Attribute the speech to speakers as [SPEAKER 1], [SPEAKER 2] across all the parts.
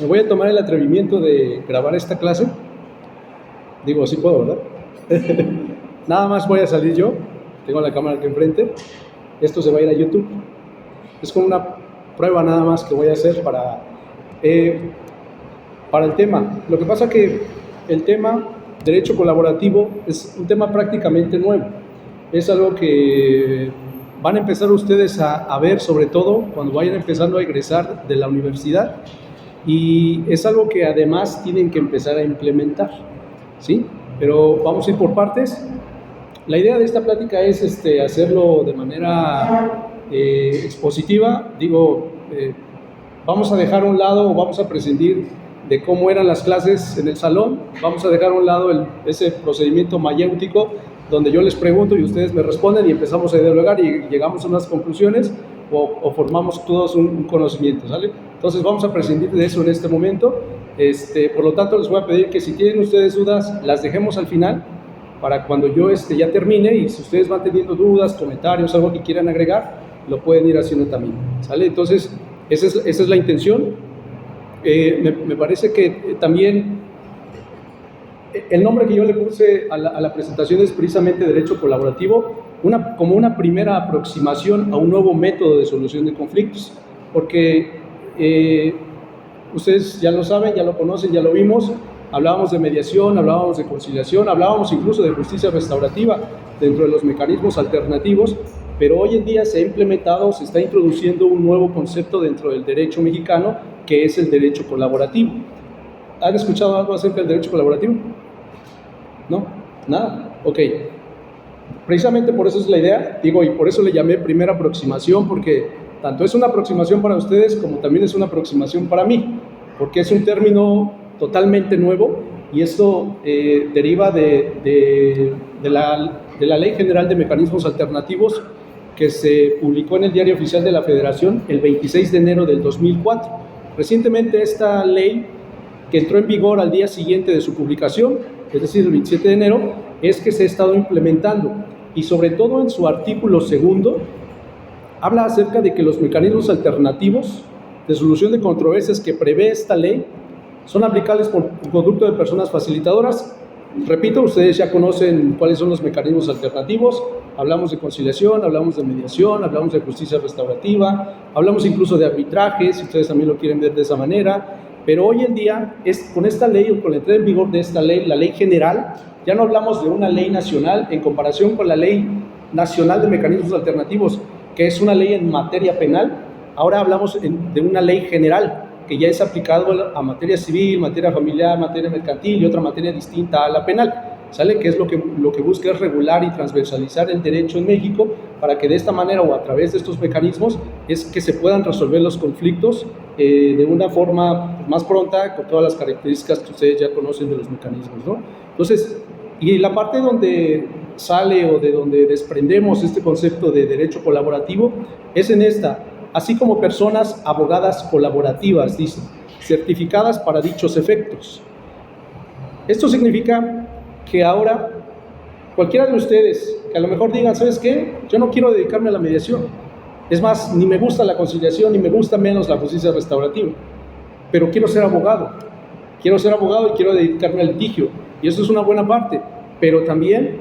[SPEAKER 1] Me voy a tomar el atrevimiento de grabar esta clase. Digo, sí puedo, ¿verdad? Nada más voy a salir yo, tengo la cámara aquí enfrente. Esto se va a ir a YouTube. Es como una prueba nada más que voy a hacer para el tema. Lo que pasa que el tema derecho colaborativo es un tema prácticamente nuevo. Es algo que van a empezar ustedes a ver, sobre todo cuando vayan empezando a egresar de la universidad, y es algo que además tienen que empezar a implementar, ¿sí? Pero vamos a ir por partes. La idea de esta plática es hacerlo de manera expositiva. Vamos a dejar a un lado, o vamos a prescindir de cómo eran las clases en el salón. Vamos a dejar a un lado ese procedimiento mayéutico donde yo les pregunto y ustedes me responden y empezamos a dialogar y llegamos a unas conclusiones o formamos todos un conocimiento, ¿sale? Entonces vamos a prescindir de eso en este momento. Por lo tanto, les voy a pedir que si tienen ustedes dudas, las dejemos al final para cuando yo ya termine, y si ustedes van teniendo dudas, comentarios, algo que quieran agregar, lo pueden ir haciendo también, ¿sale? Entonces, esa es la intención. Me parece que también el nombre que yo le puse a la presentación es precisamente Derecho Colaborativo, como una primera aproximación a un nuevo método de solución de conflictos, porque ustedes ya lo saben, ya lo conocen, ya lo vimos. Hablábamos de mediación, hablábamos de conciliación, hablábamos incluso de justicia restaurativa dentro de los mecanismos alternativos, pero hoy en día se ha implementado, se está introduciendo un nuevo concepto dentro del derecho mexicano, que es el derecho colaborativo. ¿Han escuchado algo acerca del derecho colaborativo? ¿No? ¿Nada? Ok. Precisamente por eso es la idea, y por eso le llamé primera aproximación, porque tanto es una aproximación para ustedes como también es una aproximación para mí, porque es un término totalmente nuevo, y esto deriva de la Ley General de Mecanismos Alternativos, que se publicó en el Diario Oficial de la Federación el 26 de enero del 2004. Recientemente esta ley, que entró en vigor al día siguiente de su publicación, es decir, el 27 de enero, es que se ha estado implementando, y sobre todo en su artículo segundo, habla acerca de que los mecanismos alternativos de solución de controversias que prevé esta ley son aplicables por un conjunto de personas facilitadoras. Repito, ustedes ya conocen cuáles son los mecanismos alternativos. Hablamos de conciliación, hablamos de mediación, hablamos de justicia restaurativa, hablamos incluso de arbitraje, si ustedes también lo quieren ver de esa manera. Pero hoy en día, con esta ley, o con la entrada en vigor de esta ley, la ley general, ya no hablamos de una ley nacional en comparación con la Ley Nacional de Mecanismos Alternativos, que es una ley en materia penal. Ahora hablamos de una ley general, que ya es aplicado a materia civil, materia familiar, materia mercantil y otra materia distinta a la penal, ¿sale? Que es lo que busca es regular y transversalizar el derecho en México, para que de esta manera o a través de estos mecanismos es que se puedan resolver los conflictos de una forma más pronta, con todas las características que ustedes ya conocen de los mecanismos, ¿no? Entonces, y la parte donde sale o de donde desprendemos este concepto de derecho colaborativo es en esta: así como personas abogadas colaborativas, dice, certificadas para dichos efectos. Esto significa que ahora cualquiera de ustedes que a lo mejor digan, ¿sabes qué? Yo no quiero dedicarme a la mediación. Es más, ni me gusta la conciliación, ni me gusta menos la justicia restaurativa, pero quiero ser abogado. Quiero ser abogado y quiero dedicarme al litigio. Y eso es una buena parte, pero también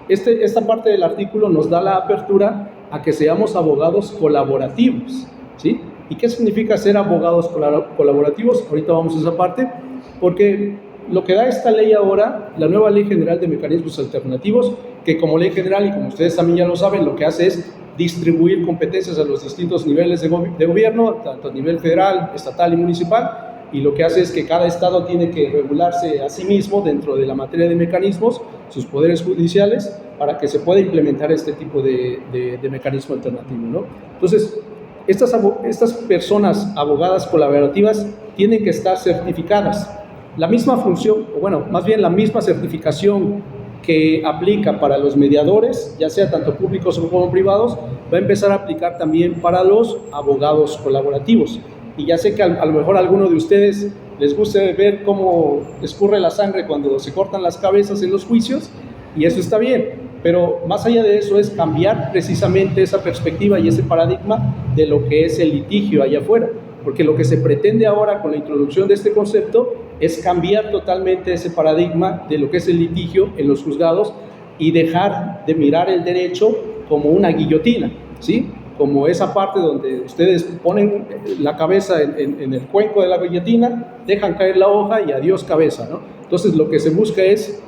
[SPEAKER 1] esta parte del artículo nos da la apertura a que seamos abogados colaborativos, ¿sí? ¿Y qué significa ser abogados colaborativos? Ahorita vamos a esa parte, porque lo que da esta ley ahora, la nueva Ley General de Mecanismos Alternativos, que como ley general, y como ustedes también ya lo saben, lo que hace es distribuir competencias a los distintos niveles de gobierno, tanto a nivel federal, estatal y municipal, y lo que hace es que cada estado tiene que regularse a sí mismo dentro de la materia de mecanismos, sus poderes judiciales, para que se pueda implementar este tipo de mecanismo alternativo, ¿no? Entonces, estas personas abogadas colaborativas tienen que estar certificadas. La misma función, o bueno, más bien la misma certificación que aplica para los mediadores, ya sea tanto públicos como privados, va a empezar a aplicar también para los abogados colaborativos. Y ya sé que a lo mejor a alguno de ustedes les gusta ver cómo escurre la sangre cuando se cortan las cabezas en los juicios, y eso está bien, Pero más allá de eso es cambiar precisamente esa perspectiva y ese paradigma de lo que es el litigio allá afuera, porque lo que se pretende ahora con la introducción de este concepto es cambiar totalmente ese paradigma de lo que es el litigio en los juzgados y dejar de mirar el derecho como una guillotina, ¿sí? Como esa parte donde ustedes ponen la cabeza en el cuenco de la guillotina, dejan caer la hoja y adiós cabeza, ¿no? Entonces lo que se busca es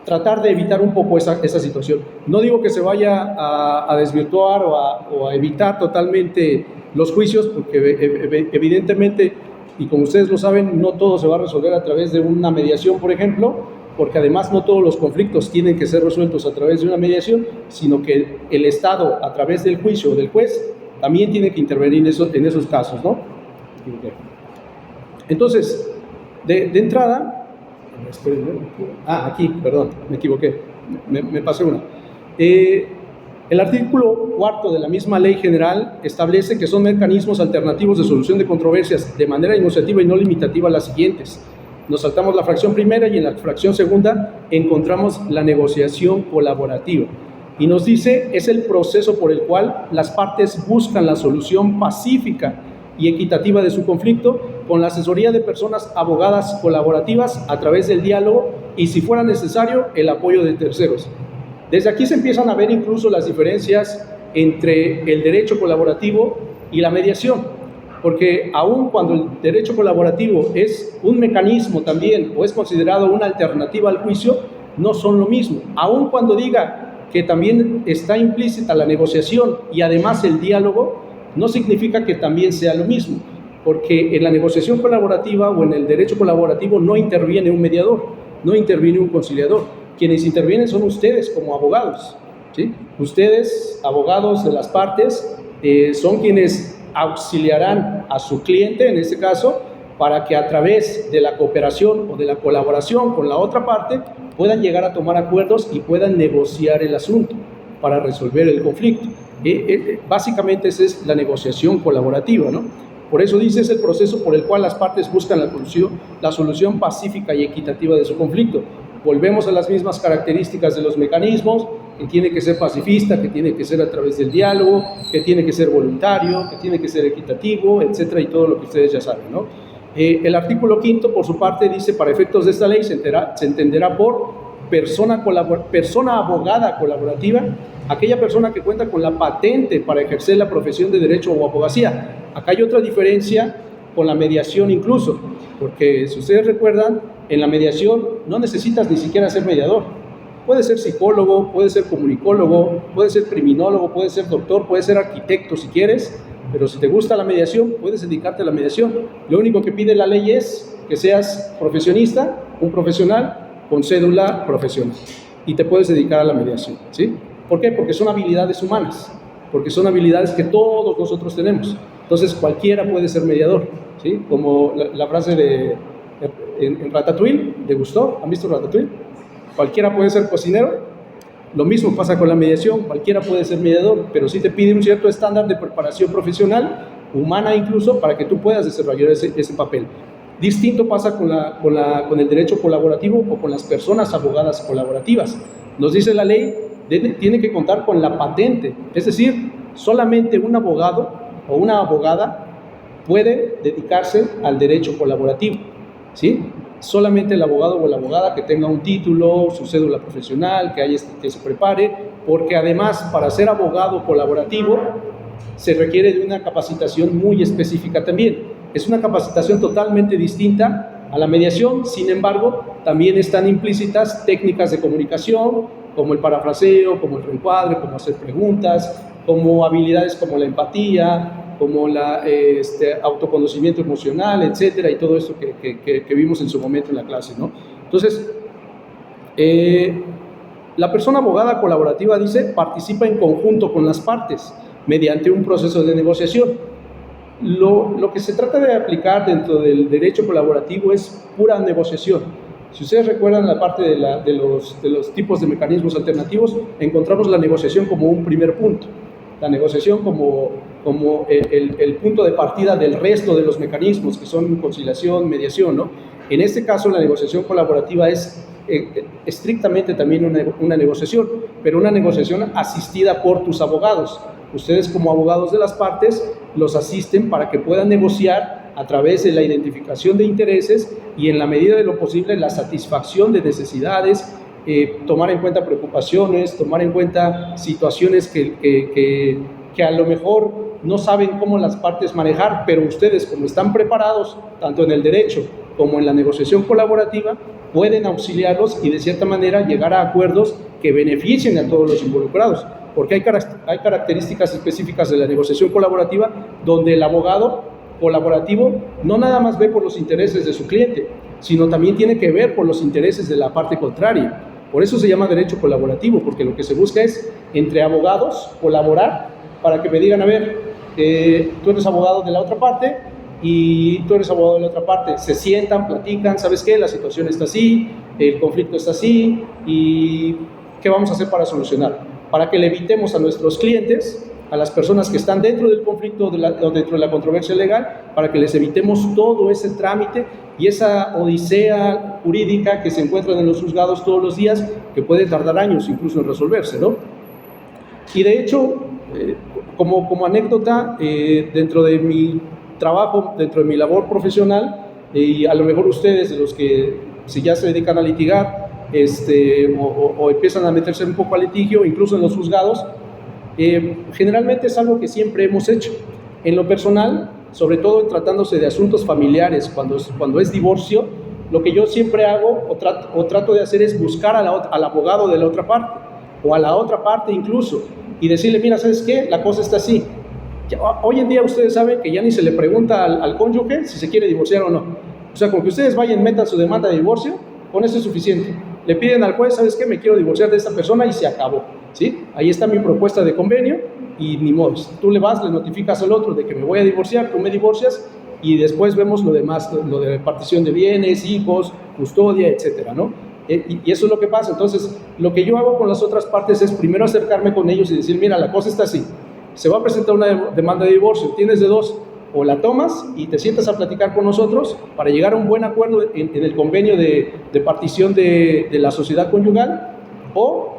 [SPEAKER 1] tratar de evitar un poco esa situación. No digo que se vaya a desvirtuar o a evitar totalmente los juicios, porque evidentemente, y como ustedes lo saben, no todo se va a resolver a través de una mediación, por ejemplo, porque además no todos los conflictos tienen que ser resueltos a través de una mediación, sino que el Estado, a través del juicio o del juez, también tiene que intervenir en esos casos, ¿no? Entonces, de entrada, aquí, perdón, me equivoqué, me pasé una. El artículo 4 de la misma ley general establece que son mecanismos alternativos de solución de controversias de manera iniciativa y no limitativa las siguientes. Nos saltamos la fracción primera y en la fracción segunda encontramos la negociación colaborativa. Y nos dice, es el proceso por el cual las partes buscan la solución pacífica y equitativa de su conflicto con la asesoría de personas abogadas colaborativas a través del diálogo y, si fuera necesario, el apoyo de terceros. Desde aquí se empiezan a ver incluso las diferencias entre el derecho colaborativo y la mediación. Porque aun cuando el derecho colaborativo es un mecanismo también o es considerado una alternativa al juicio, no son lo mismo. Aun cuando diga que también está implícita la negociación y además el diálogo, no significa que también sea lo mismo, porque en la negociación colaborativa o en el derecho colaborativo no interviene un mediador, no interviene un conciliador. Quienes intervienen son ustedes como abogados, ¿sí? Ustedes, abogados de las partes, son quienes auxiliarán a su cliente, en este caso, para que a través de la cooperación o de la colaboración con la otra parte puedan llegar a tomar acuerdos y puedan negociar el asunto para resolver el conflicto. Básicamente esa es la negociación colaborativa, ¿no? Por eso dice, es el proceso por el cual las partes buscan la solución pacífica y equitativa de su conflicto. Volvemos a las mismas características de los mecanismos, que tiene que ser pacifista, que tiene que ser a través del diálogo, que tiene que ser voluntario, que tiene que ser equitativo, etcétera, y todo lo que ustedes ya saben, ¿no? El artículo 5, por su parte, dice, para efectos de esta ley se entenderá por persona abogada colaborativa aquella persona que cuenta con la patente para ejercer la profesión de derecho o abogacía. Acá hay otra diferencia con la mediación incluso, porque si ustedes recuerdan, en la mediación no necesitas ni siquiera ser mediador. Puede ser psicólogo, puede ser comunicólogo, puede ser criminólogo, puede ser doctor, puede ser arquitecto si quieres, pero si te gusta la mediación, puedes dedicarte a la mediación. Lo único que pide la ley es que seas profesionista, un profesional con cédula profesional, y te puedes dedicar a la mediación, ¿sí? ¿Por qué? Porque son habilidades humanas, porque son habilidades que todos nosotros tenemos. Entonces cualquiera puede ser mediador, ¿sí? Como la frase en Ratatouille, ¿te gustó? ¿Han visto Ratatouille? Cualquiera puede ser cocinero. Lo mismo pasa con la mediación, cualquiera puede ser mediador, pero sí te pide un cierto estándar de preparación profesional, humana incluso, para que tú puedas desarrollar ese papel. Distinto pasa con el derecho colaborativo o con las personas abogadas colaborativas. Nos dice la ley, tiene que contar con la patente, es decir, solamente un abogado o una abogada puede dedicarse al derecho colaborativo, ¿sí? Solamente el abogado o la abogada que tenga un título, su cédula profesional, que se prepare, porque además para ser abogado colaborativo se requiere de una capacitación muy específica también. Es una capacitación totalmente distinta a la mediación, sin embargo, también están implícitas técnicas de comunicación, como el parafraseo, como el reencuadre, como hacer preguntas, como habilidades como la empatía, como autoconocimiento emocional, etcétera, y todo esto que vimos en su momento en la clase, ¿no? Entonces, la persona abogada colaborativa, dice, participa en conjunto con las partes mediante un proceso de negociación. Lo que se trata de aplicar dentro del derecho colaborativo es pura negociación. Si ustedes recuerdan la parte de los tipos de mecanismos alternativos, encontramos la negociación como un primer punto. La negociación como el punto de partida del resto de los mecanismos, que son conciliación, mediación, ¿no? En este caso, la negociación colaborativa es estrictamente también una negociación, pero una negociación asistida por tus abogados. Ustedes como abogados de las partes los asisten para que puedan negociar a través de la identificación de intereses y en la medida de lo posible la satisfacción de necesidades, tomar en cuenta preocupaciones, tomar en cuenta situaciones que a lo mejor no saben cómo las partes manejar, pero ustedes, como están preparados tanto en el derecho como en la negociación colaborativa, pueden auxiliarlos y de cierta manera llegar a acuerdos que beneficien a todos los involucrados, porque hay características específicas de la negociación colaborativa donde el abogado colaborativo no nada más ve por los intereses de su cliente, sino también tiene que ver por los intereses de la parte contraria. Por eso se llama derecho colaborativo, porque lo que se busca es, entre abogados, colaborar para que me digan, a ver, tú eres abogado de la otra parte y tú eres abogado de la otra parte. Se sientan, platican, ¿sabes qué? La situación está así, el conflicto está así, y ¿qué vamos a hacer para solucionarlo? Para que le evitemos a nuestros clientes, a las personas que están dentro del conflicto o dentro de la controversia legal, para que les evitemos todo ese trámite y esa odisea jurídica que se encuentran en los juzgados todos los días, que puede tardar años incluso en resolverse, ¿no? Y de hecho, como anécdota, dentro de mi trabajo, dentro de mi labor profesional, y a lo mejor ustedes, de los que si ya se dedican a litigar, o empiezan a meterse un poco al litigio, incluso en los juzgados, generalmente es algo que siempre hemos hecho. En lo personal, sobre todo tratándose de asuntos familiares, cuando es divorcio, lo que yo siempre hago o trato de hacer es buscar al abogado de la otra parte, o a la otra parte incluso, y decirle, mira, ¿sabes qué? La cosa está así. Hoy en día ustedes saben que ya ni se le pregunta al cónyuge si se quiere divorciar o no. O sea, con que ustedes vayan, metan su demanda de divorcio, con eso es suficiente. Le piden al juez, ¿sabes qué? Me quiero divorciar de esta persona y se acabó, ¿sí? Ahí está mi propuesta de convenio y ni modo. Tú le vas, le notificas al otro de que me voy a divorciar, tú me divorcias y después vemos lo demás, lo de repartición de bienes, hijos, custodia, etcétera, ¿no? Y eso es lo que pasa. Entonces, lo que yo hago con las otras partes es primero acercarme con ellos y decir, mira, la cosa está así. Se va a presentar una demanda de divorcio, tienes de dos, o la tomas y te sientas a platicar con nosotros para llegar a un buen acuerdo en el convenio de partición de la sociedad conyugal, o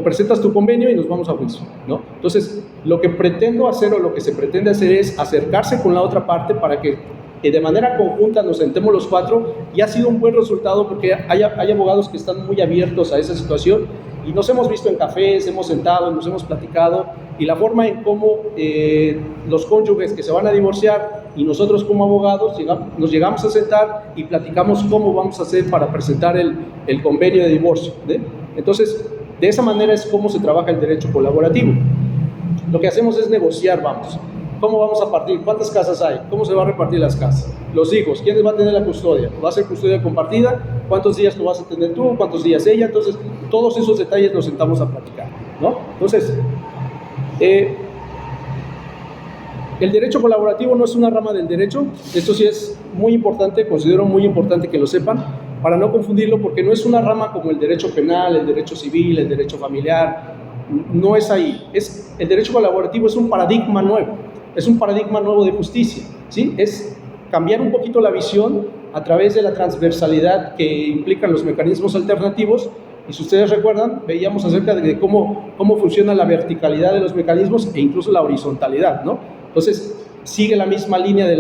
[SPEAKER 1] presentas tu convenio y nos vamos a juicio, ¿no? Entonces, lo que pretendo hacer o lo que se pretende hacer es acercarse con la otra parte para que de manera conjunta nos sentemos los cuatro, y ha sido un buen resultado porque hay abogados que están muy abiertos a esa situación y nos hemos visto en cafés, hemos sentado, nos hemos platicado, y la forma en cómo los cónyuges que se van a divorciar y nosotros como abogados nos llegamos a sentar y platicamos cómo vamos a hacer para presentar el convenio de divorcio, ¿eh? Entonces, de esa manera es como se trabaja el derecho colaborativo. Lo que hacemos es negociar, vamos. ¿Cómo vamos a partir? ¿Cuántas casas hay? ¿Cómo se va a repartir las casas? Los hijos, ¿quién va a tener la custodia? ¿Va a ser custodia compartida? ¿Cuántos días lo vas a tener tú? ¿Cuántos días ella? Entonces, todos esos detalles nos sentamos a platicar, ¿no? Entonces, el derecho colaborativo no es una rama del derecho. Esto sí es muy importante, considero muy importante que lo sepan, para no confundirlo, porque no es una rama como el derecho penal, el derecho civil, el derecho familiar. No es ahí. El derecho colaborativo es un paradigma nuevo. Es un paradigma nuevo de justicia, ¿sí? Es cambiar un poquito la visión a través de la transversalidad que implican los mecanismos alternativos. Y si ustedes recuerdan, veíamos acerca de cómo funciona la verticalidad de los mecanismos e incluso la horizontalidad, ¿no? Entonces, sigue la misma línea de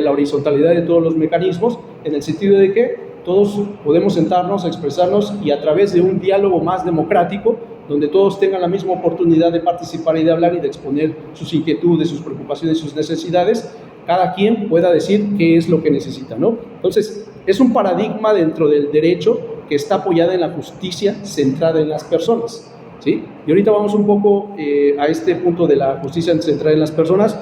[SPEAKER 1] la horizontalidad de todos los mecanismos, en el sentido de que todos podemos sentarnos, expresarnos, y a través de un diálogo más democrático, donde todos tengan la misma oportunidad de participar y de hablar y de exponer sus inquietudes, sus preocupaciones, sus necesidades, cada quien pueda decir qué es lo que necesita, ¿no? Entonces, es un paradigma dentro del derecho que está apoyada en la justicia centrada en las personas, ¿sí? Y ahorita vamos un poco a este punto de la justicia centrada en las personas,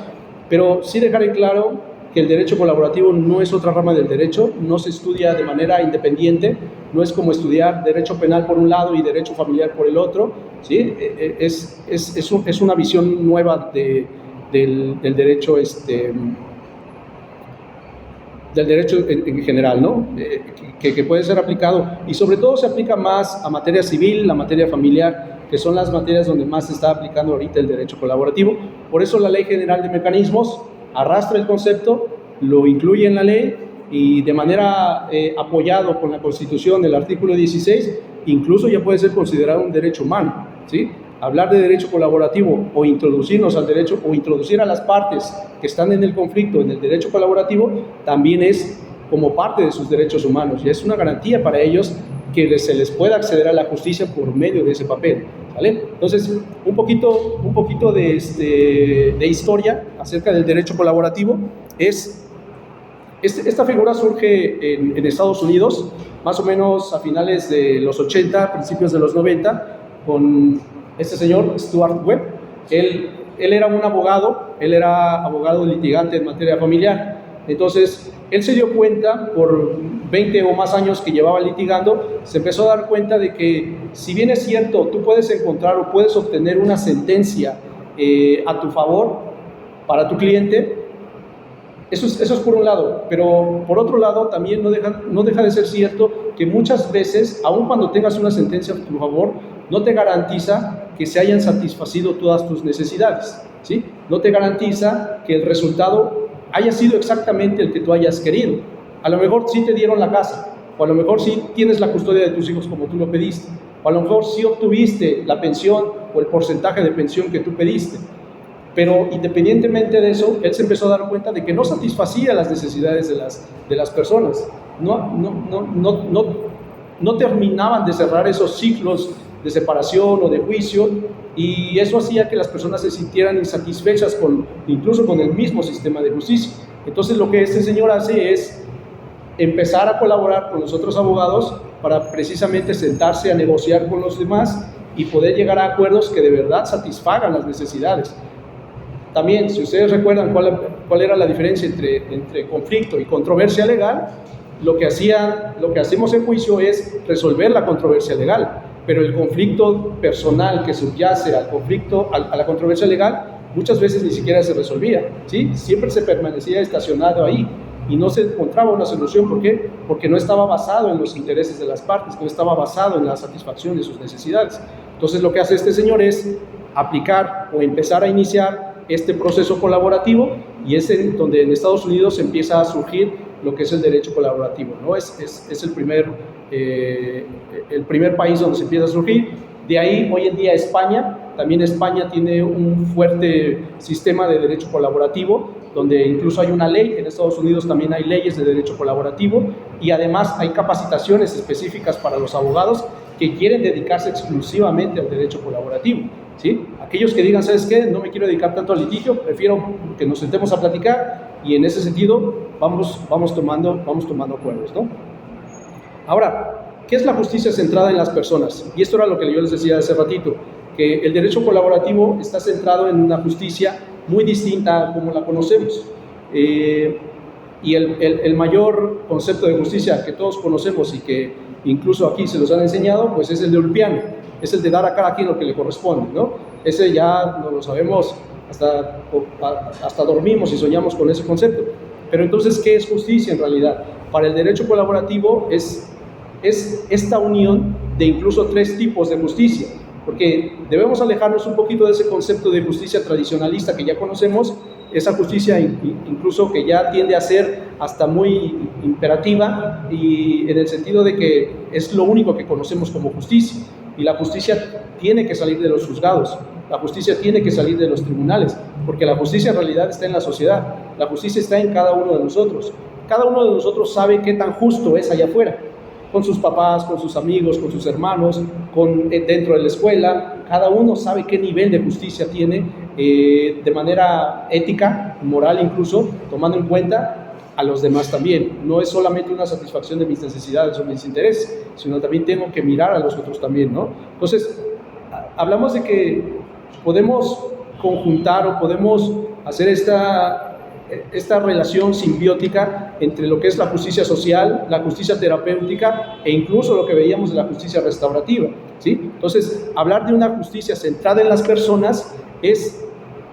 [SPEAKER 1] pero sí dejar en claro que el derecho colaborativo no es otra rama del derecho, no se estudia de manera independiente, no es como estudiar derecho penal por un lado y derecho familiar por el otro, ¿sí? Es una visión nueva del derecho, del derecho en general, ¿no? Que puede ser aplicado, y sobre todo se aplica más a materia civil, a materia familiar, que son las materias donde más se está aplicando ahorita el derecho colaborativo. Por eso la Ley General de Mecanismos arrastra el concepto, lo incluye en la ley y de manera apoyado con la Constitución, el artículo 16, incluso ya puede ser considerado un derecho humano, ¿sí? Hablar de derecho colaborativo o introducirnos al derecho o introducir a las partes que están en el conflicto en el derecho colaborativo también es como parte de sus derechos humanos y es una garantía para ellos que se les pueda acceder a la justicia por medio de ese papel, ¿vale? Entonces, un poquito de historia acerca del derecho colaborativo esta figura surge en Estados Unidos, más o menos a finales de los 80, principios de los 90, con este señor, Stuart Webb. Él era un abogado, él era abogado litigante en materia familiar. Entonces, él se dio cuenta, por 20 o más años que llevaba litigando, se empezó a dar cuenta de que, si bien es cierto, tú puedes encontrar o puedes obtener una sentencia a tu favor para tu cliente, eso es por un lado, pero por otro lado también no deja de ser cierto que muchas veces, aun cuando tengas una sentencia a tu favor, no te garantiza que se hayan satisfacido todas tus necesidades, ¿sí? No te garantiza que el resultado haya sido exactamente el que tú hayas querido. A lo mejor sí te dieron la casa, o a lo mejor sí tienes la custodia de tus hijos como tú lo pediste, o a lo mejor sí obtuviste la pensión o el porcentaje de pensión que tú pediste. Pero independientemente de eso, él se empezó a dar cuenta de que no satisfacía las necesidades de las personas. No terminaban de cerrar esos ciclos de separación o de juicio, y eso hacía que las personas se sintieran insatisfechas incluso con el mismo sistema de justicia. Entonces, lo que este señor hace es empezar a colaborar con los otros abogados para precisamente sentarse a negociar con los demás y poder llegar a acuerdos que de verdad satisfagan las necesidades. También, si ustedes recuerdan cuál era la diferencia entre conflicto y controversia legal, lo que hacemos en juicio es resolver la controversia legal, pero el conflicto personal que subyace al conflicto, a la controversia legal, muchas veces ni siquiera se resolvía, ¿sí? Siempre se permanecía estacionado ahí y no se encontraba una solución. ¿Por qué? Porque no estaba basado en los intereses de las partes, no estaba basado en la satisfacción de sus necesidades. Entonces, lo que hace este señor es aplicar o empezar a iniciar este proceso colaborativo, y es donde en Estados Unidos empieza a surgir lo que es el derecho colaborativo, ¿no? Es el primer país donde se empieza a surgir. De ahí, hoy en día, también España tiene un fuerte sistema de derecho colaborativo, donde incluso hay una ley. En Estados Unidos también hay leyes de derecho colaborativo, y además hay capacitaciones específicas para los abogados que quieren dedicarse exclusivamente al derecho colaborativo, ¿sí? Aquellos que digan, ¿sabes qué? No me quiero dedicar tanto al litigio, prefiero que nos sentemos a platicar, y en ese sentido vamos tomando acuerdos, ¿no? Ahora, ¿qué es la justicia centrada en las personas? Y esto era lo que yo les decía hace ratito, que el derecho colaborativo está centrado en una justicia muy distinta a como la conocemos. Y el mayor concepto de justicia que todos conocemos y que incluso aquí se los han enseñado, pues es el de Ulpiano, es el de dar a cada quien lo que le corresponde, ¿no? Ese ya no lo sabemos, hasta dormimos y soñamos con ese concepto. Pero entonces, ¿qué es justicia en realidad? Para el derecho colaborativo es esta unión de incluso 3 tipos de justicia, porque debemos alejarnos un poquito de ese concepto de justicia tradicionalista que ya conocemos, esa justicia incluso que ya tiende a ser hasta muy imperativa, y en el sentido de que es lo único que conocemos como justicia, y la justicia tiene que salir de los juzgados, la justicia tiene que salir de los tribunales, porque la justicia en realidad está en la sociedad, la justicia está en cada uno de nosotros. Cada uno de nosotros sabe qué tan justo es allá afuera, con sus papás, con sus amigos, con sus hermanos, dentro de la escuela. Cada uno sabe qué nivel de justicia tiene, de manera ética, moral incluso, tomando en cuenta a los demás también. No es solamente una satisfacción de mis necesidades o mis intereses, sino también tengo que mirar a los otros también, ¿no? Entonces, hablamos de que podemos conjuntar o podemos hacer esta relación simbiótica entre lo que es la justicia social, la justicia terapéutica e incluso lo que veíamos de la justicia restaurativa, ¿sí? Entonces, hablar de una justicia centrada en las personas es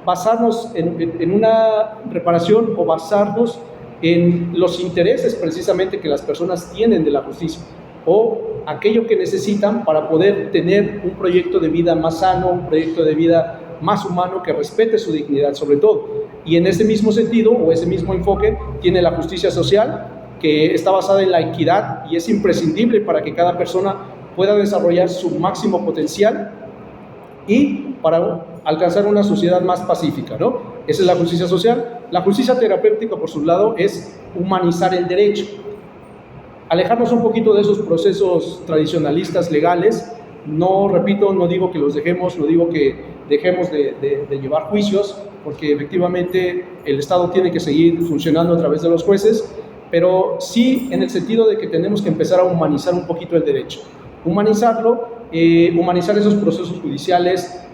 [SPEAKER 1] basarnos en una reparación o basarnos en los intereses precisamente que las personas tienen de la justicia o aquello que necesitan para poder tener un proyecto de vida más sano, un proyecto de vida más humano que respete su dignidad sobre todo. Y en ese mismo sentido o ese mismo enfoque tiene la justicia social, que está basada en la equidad y es imprescindible para que cada persona pueda desarrollar su máximo potencial y para alcanzar una sociedad más pacífica, ¿no? Esa es la justicia social. La justicia terapéutica, por su lado, es humanizar el derecho. Alejarnos un poquito de esos procesos tradicionalistas legales. No, repito, no digo que los dejemos, no digo que dejemos de llevar juicios, porque efectivamente el Estado tiene que seguir funcionando a través de los jueces, pero sí en el sentido de que tenemos que empezar a humanizar un poquito el derecho. Humanizarlo, humanizar esos procesos judiciales,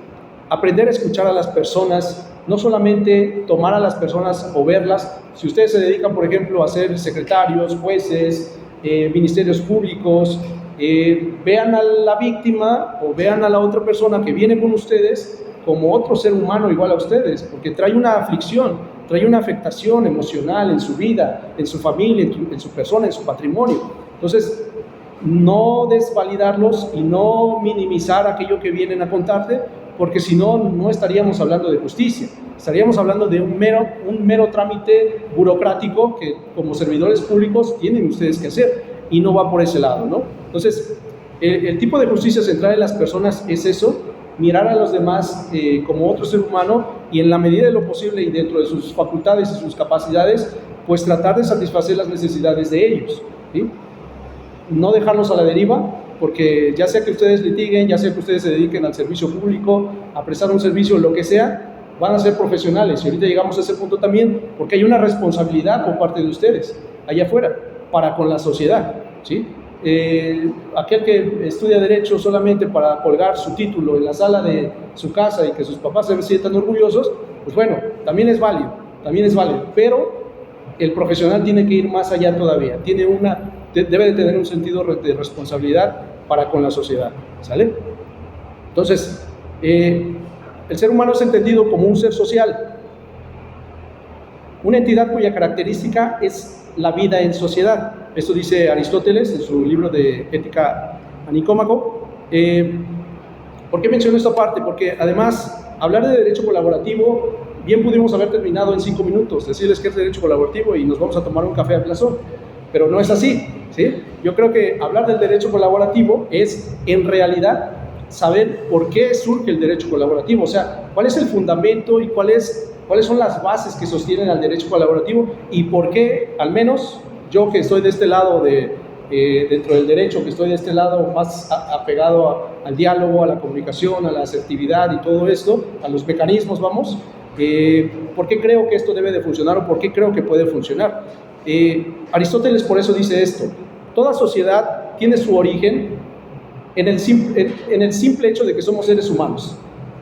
[SPEAKER 1] aprender a escuchar a las personas, no solamente tomar a las personas o verlas. Si ustedes se dedican, por ejemplo, a ser secretarios, jueces, ministerios públicos, vean a la víctima o vean a la otra persona que viene con ustedes como otro ser humano igual a ustedes, porque trae una aflicción, trae una afectación emocional en su vida, en su familia, en su persona, en su patrimonio. Entonces, no desvalidarlos y no minimizar aquello que vienen a contarte, porque si no, no estaríamos hablando de justicia, estaríamos hablando de un mero trámite burocrático que como servidores públicos tienen ustedes que hacer, y no va por ese lado, ¿no? Entonces, el tipo de justicia centrada en las personas es eso, mirar a los demás como otro ser humano y en la medida de lo posible y dentro de sus facultades y sus capacidades, pues tratar de satisfacer las necesidades de ellos, ¿sí? No dejarlos a la deriva, porque ya sea que ustedes litiguen, ya sea que ustedes se dediquen al servicio público, a prestar un servicio, lo que sea, van a ser profesionales. Y ahorita llegamos a ese punto también, porque hay una responsabilidad por parte de ustedes, allá afuera, para con la sociedad, ¿sí? Aquel que estudia Derecho solamente para colgar su título en la sala de su casa y que sus papás se sientan orgullosos, pues bueno, también es válido, pero el profesional tiene que ir más allá todavía, debe de tener un sentido de responsabilidad para con la sociedad, ¿sale? Entonces, el ser humano es entendido como un ser social, una entidad cuya característica es la vida en sociedad. Esto dice Aristóteles en su libro de Ética a Nicómaco. ¿Por qué menciono esta parte? Porque además, hablar de derecho colaborativo, bien pudimos haber terminado en 5 minutos, decirles que es derecho colaborativo y nos vamos a tomar un café al Plazón, pero no es así, ¿sí? Yo creo que hablar del derecho colaborativo es, en realidad, saber por qué surge el derecho colaborativo, o sea, cuál es el fundamento y cuáles son las bases que sostienen al derecho colaborativo y por qué, al menos yo que estoy de este lado dentro del derecho, que estoy de este lado más apegado al diálogo, a la comunicación, a la asertividad y todo esto, a los mecanismos, vamos, ¿por qué creo que esto debe de funcionar o por qué creo que puede funcionar? Aristóteles por eso dice esto: toda sociedad tiene su origen en el simple hecho de que somos seres humanos.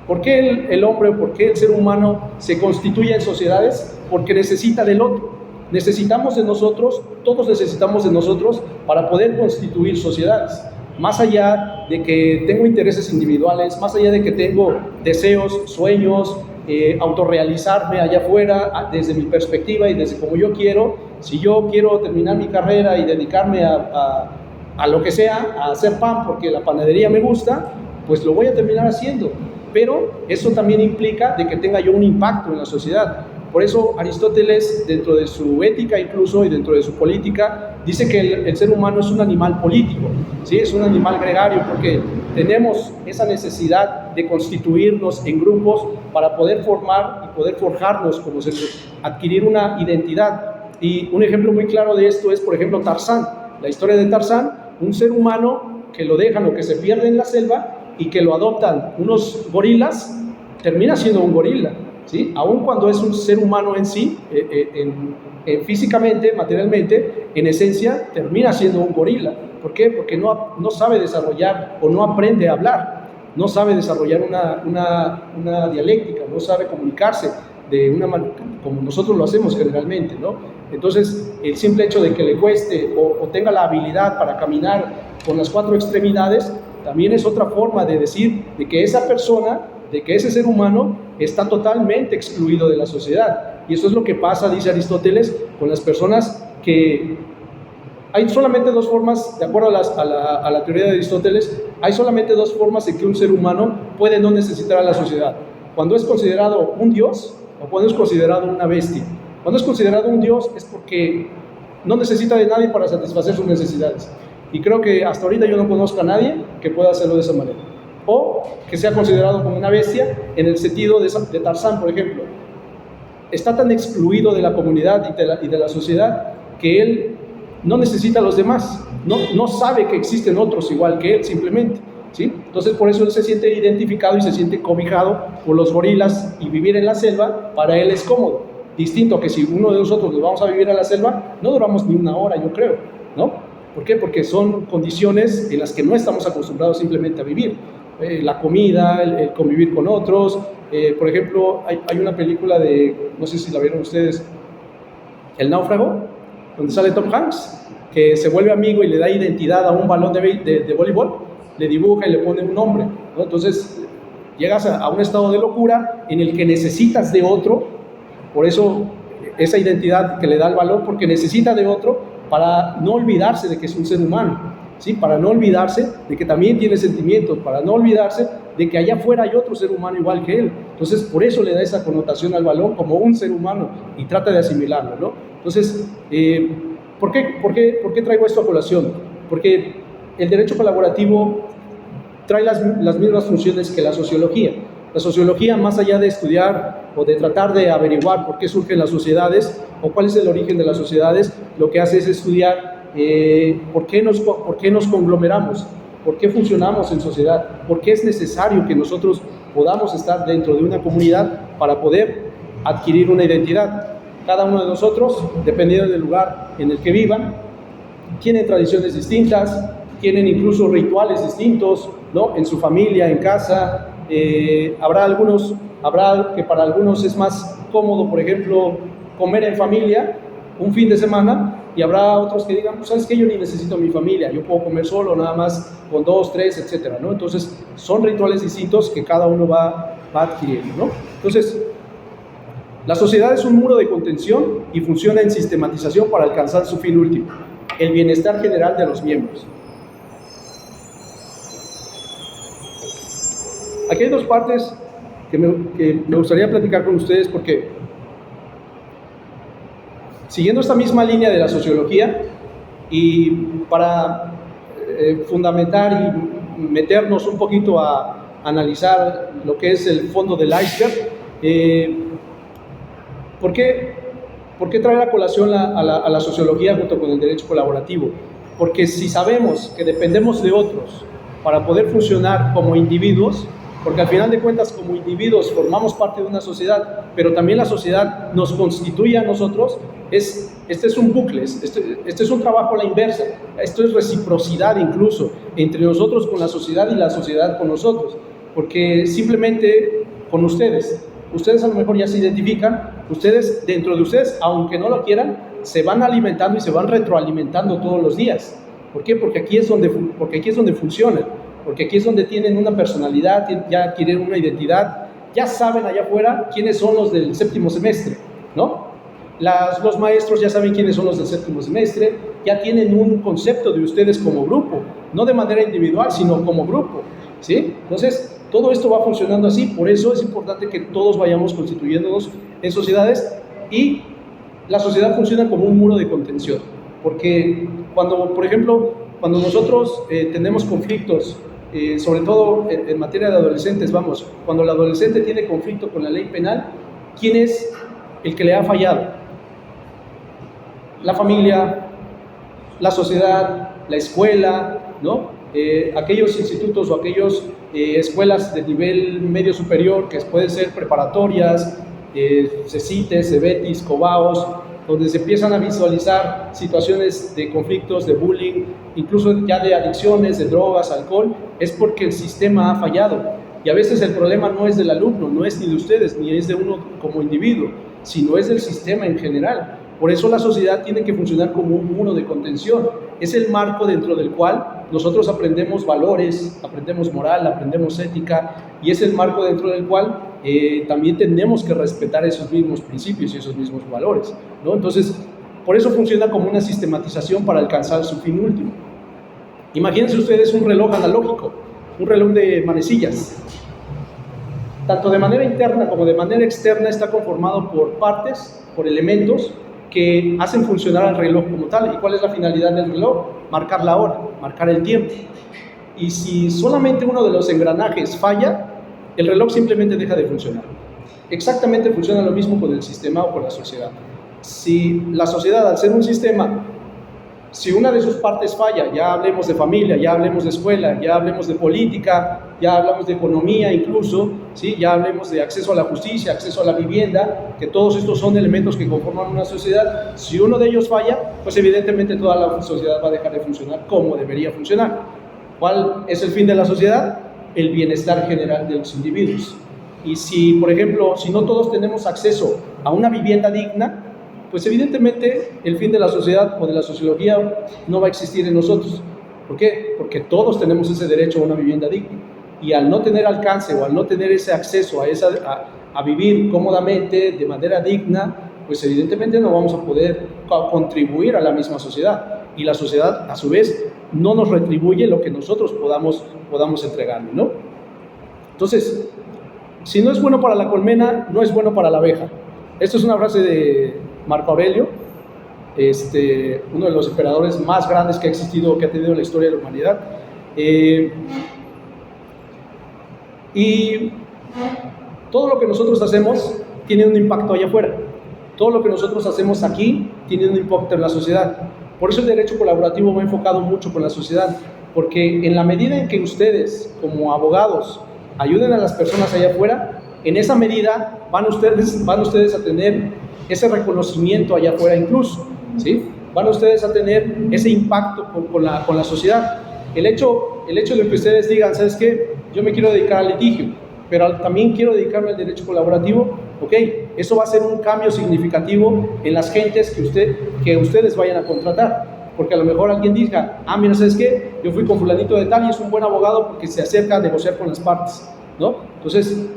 [SPEAKER 1] ¿Por qué el hombre, por qué el ser humano se constituye en sociedades? Porque necesita del otro, necesitamos de nosotros, todos necesitamos de nosotros para poder constituir sociedades. Más allá de que tengo intereses individuales, más allá de que tengo deseos, sueños, autorrealizarme allá afuera desde mi perspectiva y desde como yo quiero, si yo quiero terminar mi carrera y dedicarme a lo que sea, a hacer pan porque la panadería me gusta, pues lo voy a terminar haciendo, pero eso también implica de que tenga yo un impacto en la sociedad. Por eso Aristóteles, dentro de su ética incluso y dentro de su política, dice que el ser humano es un animal político, ¿sí? Es un animal gregario porque tenemos esa necesidad de constituirnos en grupos para poder formar y poder forjarnos como seres, adquirir una identidad. Y un ejemplo muy claro de esto es, por ejemplo, Tarzán. La historia de Tarzán, un ser humano que lo dejan o que se pierde en la selva y que lo adoptan unos gorilas, termina siendo un gorila, ¿sí? Aun cuando es un ser humano en sí, físicamente, materialmente, en esencia, termina siendo un gorila. ¿Por qué? Porque no sabe desarrollar o no aprende a hablar, no sabe desarrollar una dialéctica, no sabe comunicarse de una manera como nosotros lo hacemos generalmente, ¿no? Entonces, el simple hecho de que le cueste o tenga la habilidad para caminar con las 4 extremidades, también es otra forma de decir de que esa persona, de que ese ser humano está totalmente excluido de la sociedad. Y eso es lo que pasa, dice Aristóteles, con las personas que... Hay solamente 2 formas, de acuerdo a la teoría de Aristóteles, hay solamente 2 formas en que un ser humano puede no necesitar a la sociedad. Cuando es considerado un dios o cuando es considerado una bestia. Cuando es considerado un dios es porque no necesita de nadie para satisfacer sus necesidades. Y creo que hasta ahorita yo no conozco a nadie que pueda hacerlo de esa manera. O que sea considerado como una bestia en el sentido de Tarzán, por ejemplo. Está tan excluido de la comunidad y de la sociedad que él no necesita a los demás, no sabe que existen otros igual que él, simplemente, ¿sí? Entonces por eso él se siente identificado y se siente cobijado por los gorilas, y vivir en la selva para él es cómodo, distinto a que si uno de nosotros nos vamos a vivir a la selva, no duramos ni una hora, yo creo, ¿no? ¿Por qué? Porque son condiciones en las que no estamos acostumbrados simplemente a vivir. La comida, el convivir con otros. Por ejemplo, hay una película de, no sé si la vieron ustedes, El náufrago, donde sale Tom Hanks, que se vuelve amigo y le da identidad a un balón de voleibol, le dibuja y le pone un nombre, ¿no? Entonces llegas a un estado de locura en el que necesitas de otro, por eso esa identidad que le da el balón, porque necesita de otro para no olvidarse de que es un ser humano, ¿sí? Para no olvidarse de que también tiene sentimientos, para no olvidarse de que allá afuera hay otro ser humano igual que él. Entonces, por eso le da esa connotación al balón como un ser humano y trata de asimilarlo, ¿no? Entonces, ¿por qué traigo esto a colación? Porque el derecho colaborativo trae las mismas funciones que la sociología. La sociología, más allá de estudiar o de tratar de averiguar por qué surgen las sociedades o cuál es el origen de las sociedades, lo que hace es estudiar por qué nos conglomeramos, por qué funcionamos en sociedad, por qué es necesario que nosotros podamos estar dentro de una comunidad para poder adquirir una identidad. Cada uno de nosotros, dependiendo del lugar en el que vivan, tienen tradiciones distintas, tienen incluso rituales distintos, ¿no? En su familia, en casa. Habrá que para algunos es más cómodo, por ejemplo, comer en familia un fin de semana, y habrá otros que digan, pues, ¿sabes qué? Yo ni necesito mi familia, yo puedo comer solo, nada más con 2, 3, etcétera, ¿no? Entonces, son rituales distintos que cada uno va adquiriendo, ¿no? Entonces, la sociedad es un muro de contención y funciona en sistematización para alcanzar su fin último, el bienestar general de los miembros. Aquí hay dos partes que me gustaría platicar con ustedes, porque siguiendo esta misma línea de la sociología y para fundamentar y meternos un poquito a analizar lo que es el fondo del iceberg, ¿por qué traer a colación a la sociología junto con el derecho colaborativo? Porque si sabemos que dependemos de otros para poder funcionar como individuos, porque al final de cuentas como individuos formamos parte de una sociedad, pero también la sociedad nos constituye a nosotros, este es un bucle, este es un trabajo a la inversa, esto es reciprocidad incluso entre nosotros con la sociedad y la sociedad con nosotros, porque simplemente con ustedes a lo mejor ya se identifican, ustedes dentro de ustedes, aunque no lo quieran, se van alimentando y se van retroalimentando todos los días. ¿Por qué? Porque aquí es donde funcionan, porque aquí es donde tienen una personalidad, ya adquieren una identidad, ya saben allá afuera quiénes son los del séptimo semestre, ¿no? Los maestros ya saben quiénes son los del séptimo semestre, ya tienen un concepto de ustedes como grupo, no de manera individual, sino como grupo, ¿sí? Entonces, todo esto va funcionando así, por eso es importante que todos vayamos constituyéndonos en sociedades, y la sociedad funciona como un muro de contención, porque por ejemplo, cuando nosotros tenemos conflictos, sobre todo en materia de adolescentes, cuando el adolescente tiene conflicto con la ley penal, ¿quién es el que le ha fallado? La familia, la sociedad, la escuela, ¿no? Aquellos institutos o aquellas escuelas de nivel medio superior, que pueden ser preparatorias, CECITES, CEBETIS, COBAOS, donde se empiezan a visualizar situaciones de conflictos, de bullying, incluso ya de adicciones, de drogas, alcohol, es porque el sistema ha fallado. Y a veces el problema no es del alumno, no es ni de ustedes, ni es de uno como individuo, sino es del sistema en general. Por eso la sociedad tiene que funcionar como un muro de contención. Es el marco dentro del cual nosotros aprendemos valores, aprendemos moral, aprendemos ética, y es el marco dentro del cual también tenemos que respetar esos mismos principios y esos mismos valores, ¿no? Entonces, por eso funciona como una sistematización para alcanzar su fin último. Imagínense ustedes un reloj analógico, un reloj de manecillas. Tanto de manera interna como de manera externa está conformado por partes, por elementos, que hacen funcionar al reloj como tal. ¿Y cuál es la finalidad del reloj? Marcar la hora, marcar el tiempo. Y si solamente uno de los engranajes falla, el reloj simplemente deja de funcionar. Exactamente funciona lo mismo con el sistema o con la sociedad. Si la sociedad, al ser un sistema, si una de sus partes falla, ya hablemos de familia, ya hablemos de escuela, ya hablemos de política, ya hablamos de economía incluso, ¿sí? Ya hablemos de acceso a la justicia, acceso a la vivienda, que todos estos son elementos que conforman una sociedad. Si uno de ellos falla, pues evidentemente toda la sociedad va a dejar de funcionar como debería funcionar. ¿Cuál es el fin de la sociedad? El bienestar general de los individuos. Y si, por ejemplo, si no todos tenemos acceso a una vivienda digna, pues evidentemente el fin de la sociedad o de la sociología no va a existir en nosotros. ¿Por qué? Porque todos tenemos ese derecho a una vivienda digna. Y al no tener alcance o al no tener ese acceso a vivir cómodamente, de manera digna, pues evidentemente no vamos a poder contribuir a la misma sociedad. Y la sociedad, a su vez, no nos retribuye lo que nosotros podamos entregarle, ¿no? Entonces, si no es bueno para la colmena, no es bueno para la abeja. Esto es una frase de Marco Aurelio, uno de los emperadores más grandes que ha existido, que ha tenido la historia de la humanidad. Y todo lo que nosotros hacemos tiene un impacto allá afuera. Todo lo que nosotros hacemos aquí tiene un impacto en la sociedad. Por eso el derecho colaborativo va enfocado mucho con la sociedad, porque en la medida en que ustedes, como abogados, ayuden a las personas allá afuera, en esa medida van ustedes a tener ese reconocimiento allá afuera incluso, ¿sí? Van ustedes a tener ese impacto con la sociedad. El hecho de que ustedes digan, ¿sabes qué? Yo me quiero dedicar al litigio, pero también quiero dedicarme al derecho colaborativo, ok, eso va a ser un cambio significativo en las gentes que ustedes vayan a contratar, porque a lo mejor alguien diga, mira, ¿sabes qué? Yo fui con fulanito de tal y es un buen abogado porque se acerca a negociar con las partes, ¿no? Entonces,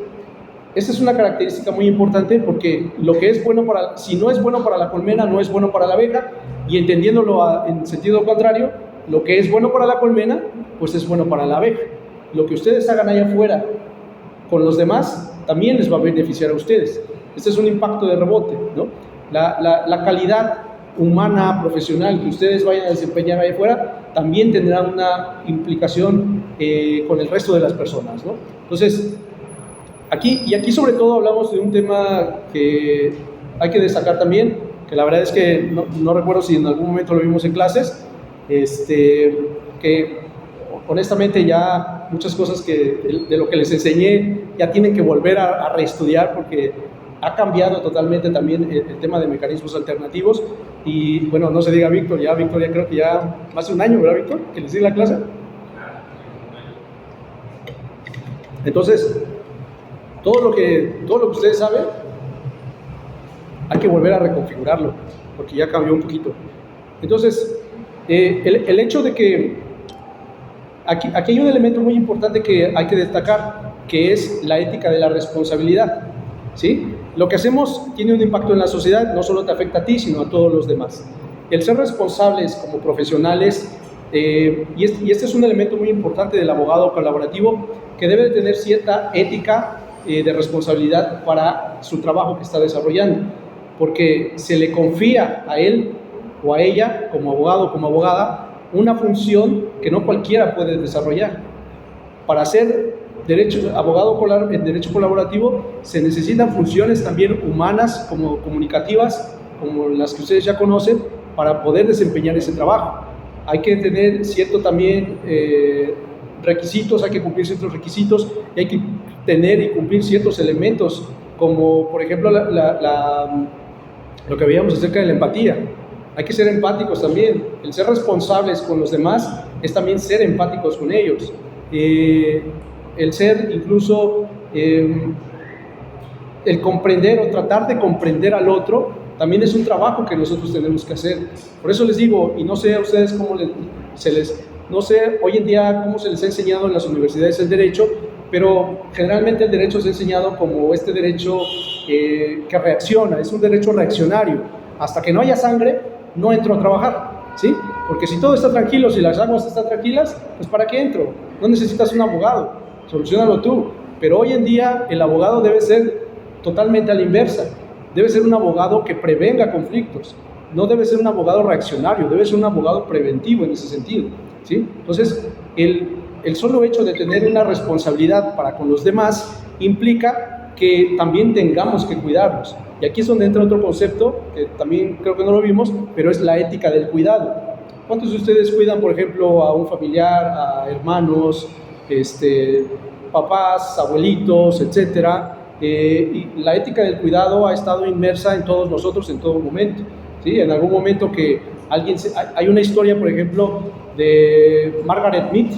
[SPEAKER 1] esta es una característica muy importante porque lo que es bueno si no es bueno para la colmena, no es bueno para la abeja, y entendiéndolo en sentido contrario, lo que es bueno para la colmena, pues es bueno para la abeja. Lo que ustedes hagan allá afuera con los demás, también les va a beneficiar a ustedes. Este es un impacto de rebote, ¿no? La calidad humana, profesional que ustedes vayan a desempeñar allá afuera, también tendrá una implicación con el resto de las personas, ¿no? Entonces, aquí sobre todo hablamos de un tema que hay que destacar también, que la verdad es que no recuerdo si en algún momento lo vimos en clases, que honestamente ya muchas cosas de lo que les enseñé ya tienen que volver a reestudiar porque ha cambiado totalmente también el tema de mecanismos alternativos. Y bueno, no se diga Víctor ya creo que ya más de un año, ¿verdad, Víctor? Que les di la clase. Entonces, todo lo que ustedes saben hay que volver a reconfigurarlo porque ya cambió un poquito. Entonces, el hecho de que aquí hay un elemento muy importante que hay que destacar, que es la ética de la responsabilidad, ¿sí? Lo que hacemos tiene un impacto en la sociedad, no solo te afecta a ti, sino a todos los demás. El ser responsables como profesionales, y este es un elemento muy importante del abogado colaborativo, que debe de tener cierta ética de responsabilidad para su trabajo que está desarrollando, porque se le confía a él o a ella, como abogado o como abogada, una función que no cualquiera puede desarrollar. Para ser abogado en derecho colaborativo se necesitan funciones también humanas, como comunicativas, como las que ustedes ya conocen, para poder desempeñar ese trabajo. Hay que tener cierto también requisitos, hay que cumplir ciertos requisitos y hay que tener y cumplir ciertos elementos, como por ejemplo lo que veíamos acerca de la empatía. Hay que ser empáticos también. El ser responsables con los demás es también ser empáticos con ellos. El ser incluso, el comprender o tratar de comprender al otro, también es un trabajo que nosotros tenemos que hacer. Por eso les digo, y no sé a ustedes cómo no sé hoy en día cómo se les ha enseñado en las universidades el derecho, pero generalmente el derecho se ha enseñado como este derecho que reacciona, es un derecho reaccionario. Hasta que no haya sangre, no entro a trabajar, ¿sí? Porque si todo está tranquilo, si las aguas están tranquilas, pues ¿para qué entro? No necesitas un abogado, soluciónalo tú. Pero hoy en día el abogado debe ser totalmente a la inversa. Debe ser un abogado que prevenga conflictos, no debe ser un abogado reaccionario, debe ser un abogado preventivo en ese sentido, ¿sí? Entonces, el solo hecho de tener una responsabilidad para con los demás implica que también tengamos que cuidarnos. Y aquí es donde entra otro concepto, que también creo que no lo vimos, pero es la ética del cuidado. ¿Cuántos de ustedes cuidan, por ejemplo, a un familiar, a hermanos, papás, abuelitos, etcétera? Y la ética del cuidado ha estado inmersa en todos nosotros en todo momento, ¿sí? En algún momento que hay una historia, por ejemplo, de Margaret Mead,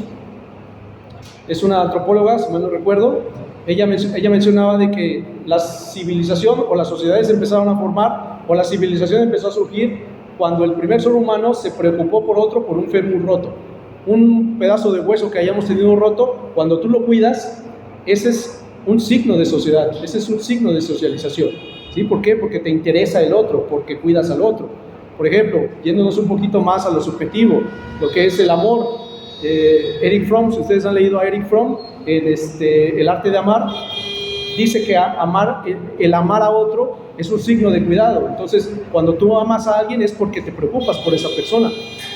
[SPEAKER 1] es una antropóloga, si mal no recuerdo. Ella mencionaba de que la civilización o las sociedades empezaron a formar, o la civilización empezó a surgir cuando el primer ser humano se preocupó por otro, por un fémur roto. Un pedazo de hueso que hayamos tenido roto, cuando tú lo cuidas, ese es un signo de sociedad, ese es un signo de socialización, ¿sí? ¿Por qué? Porque te interesa el otro, porque cuidas al otro. Por ejemplo, yéndonos un poquito más a lo subjetivo, lo que es el amor. Erich Fromm, si ustedes han leído a Erich Fromm, en El arte de amar, dice que el amar a otro es un signo de cuidado. Entonces, cuando tú amas a alguien es porque te preocupas por esa persona,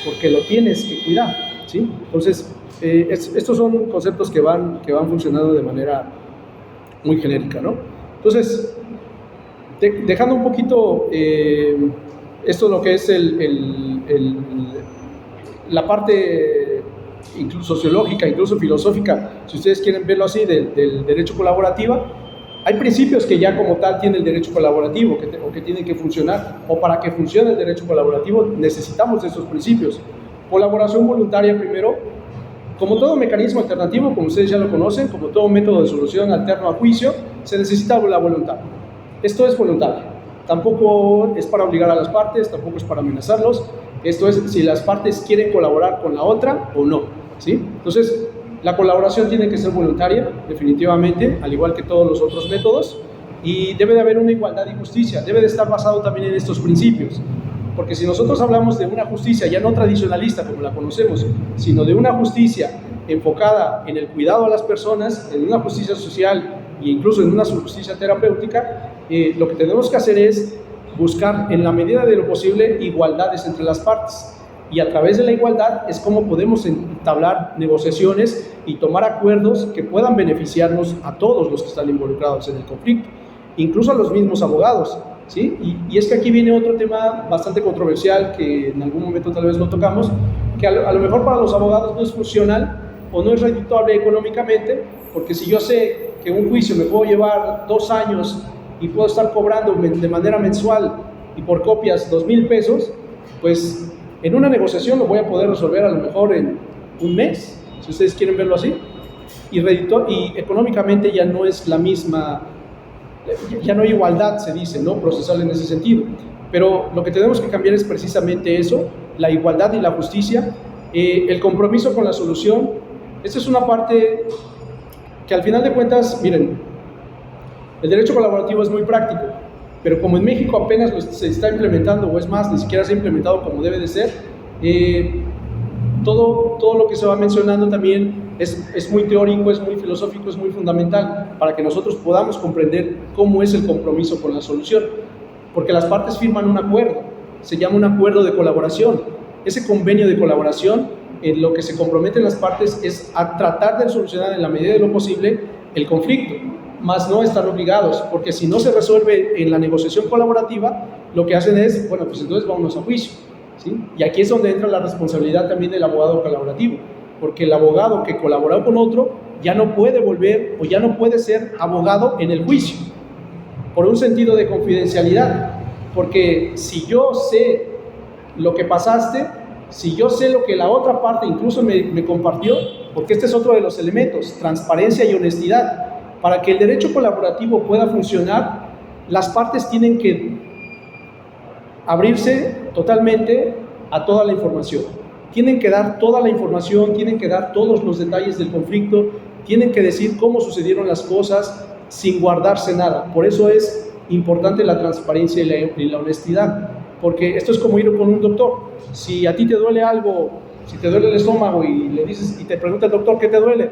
[SPEAKER 1] porque lo tienes que cuidar, ¿sí? Entonces, estos son conceptos que van funcionando de manera muy genérica, ¿no? Entonces, dejando un poquito esto lo que es la parte incluso sociológica, incluso filosófica, si ustedes quieren verlo así, del derecho colaborativo, hay principios que ya como tal tiene el derecho colaborativo o que tienen que funcionar, o para que funcione el derecho colaborativo necesitamos de esos principios. Colaboración voluntaria primero, como todo mecanismo alternativo, como ustedes ya lo conocen, como todo método de solución alterno a juicio, se necesita la voluntad. Esto es voluntario, tampoco es para obligar a las partes, tampoco es para amenazarlos. Esto es si las partes quieren colaborar con la otra o no, ¿sí? Entonces, la colaboración tiene que ser voluntaria, definitivamente, al igual que todos los otros métodos, y debe de haber una igualdad y justicia, debe de estar basado también en estos principios, porque si nosotros hablamos de una justicia ya no tradicionalista como la conocemos, sino de una justicia enfocada en el cuidado a las personas, en una justicia social e incluso en una justicia terapéutica, lo que tenemos que hacer es buscar en la medida de lo posible igualdades entre las partes, y a través de la igualdad es como podemos entablar negociaciones y tomar acuerdos que puedan beneficiarnos a todos los que están involucrados en el conflicto, incluso a los mismos abogados, ¿sí? Y es que aquí viene otro tema bastante controversial que en algún momento tal vez lo tocamos, que a lo mejor para los abogados no es funcional o no es redituable económicamente, porque si yo sé que un juicio me puedo llevar 2 años y puedo estar cobrando de manera mensual y por copias 2,000 pesos, pues en una negociación lo voy a poder resolver a lo mejor en un mes, si ustedes quieren verlo así, y económicamente ya no es la misma, ya no hay igualdad, se dice, ¿no? Procesal en ese sentido. Pero lo que tenemos que cambiar es precisamente eso, la igualdad y la justicia, el compromiso con la solución. Esta es una parte que al final de cuentas, miren, el derecho colaborativo es muy práctico, pero como en México apenas se está implementando, o es más, ni siquiera se ha implementado como debe de ser, todo lo que se va mencionando también es muy teórico, es muy filosófico, es muy fundamental para que nosotros podamos comprender cómo es el compromiso con la solución, porque las partes firman un acuerdo, se llama un acuerdo de colaboración. Ese convenio de colaboración, en lo que se comprometen las partes es a tratar de solucionar en la medida de lo posible el conflicto, más no están obligados, porque si no se resuelve en la negociación colaborativa, lo que hacen es, bueno, pues entonces vámonos a juicio, ¿sí? Y aquí es donde entra la responsabilidad también del abogado colaborativo, porque el abogado que colaboró con otro ya no puede volver o ya no puede ser abogado en el juicio, por un sentido de confidencialidad, porque si yo sé lo que pasaste, si yo sé lo que la otra parte incluso me compartió, porque este es otro de los elementos, transparencia y honestidad. Para que el derecho colaborativo pueda funcionar, las partes tienen que abrirse totalmente a toda la información. Tienen que dar toda la información, tienen que dar todos los detalles del conflicto, tienen que decir cómo sucedieron las cosas sin guardarse nada. Por eso es importante la transparencia y la honestidad, porque esto es como ir con un doctor. Si a ti te duele algo, si te duele el estómago y le dices, y te pregunta el doctor ¿qué te duele?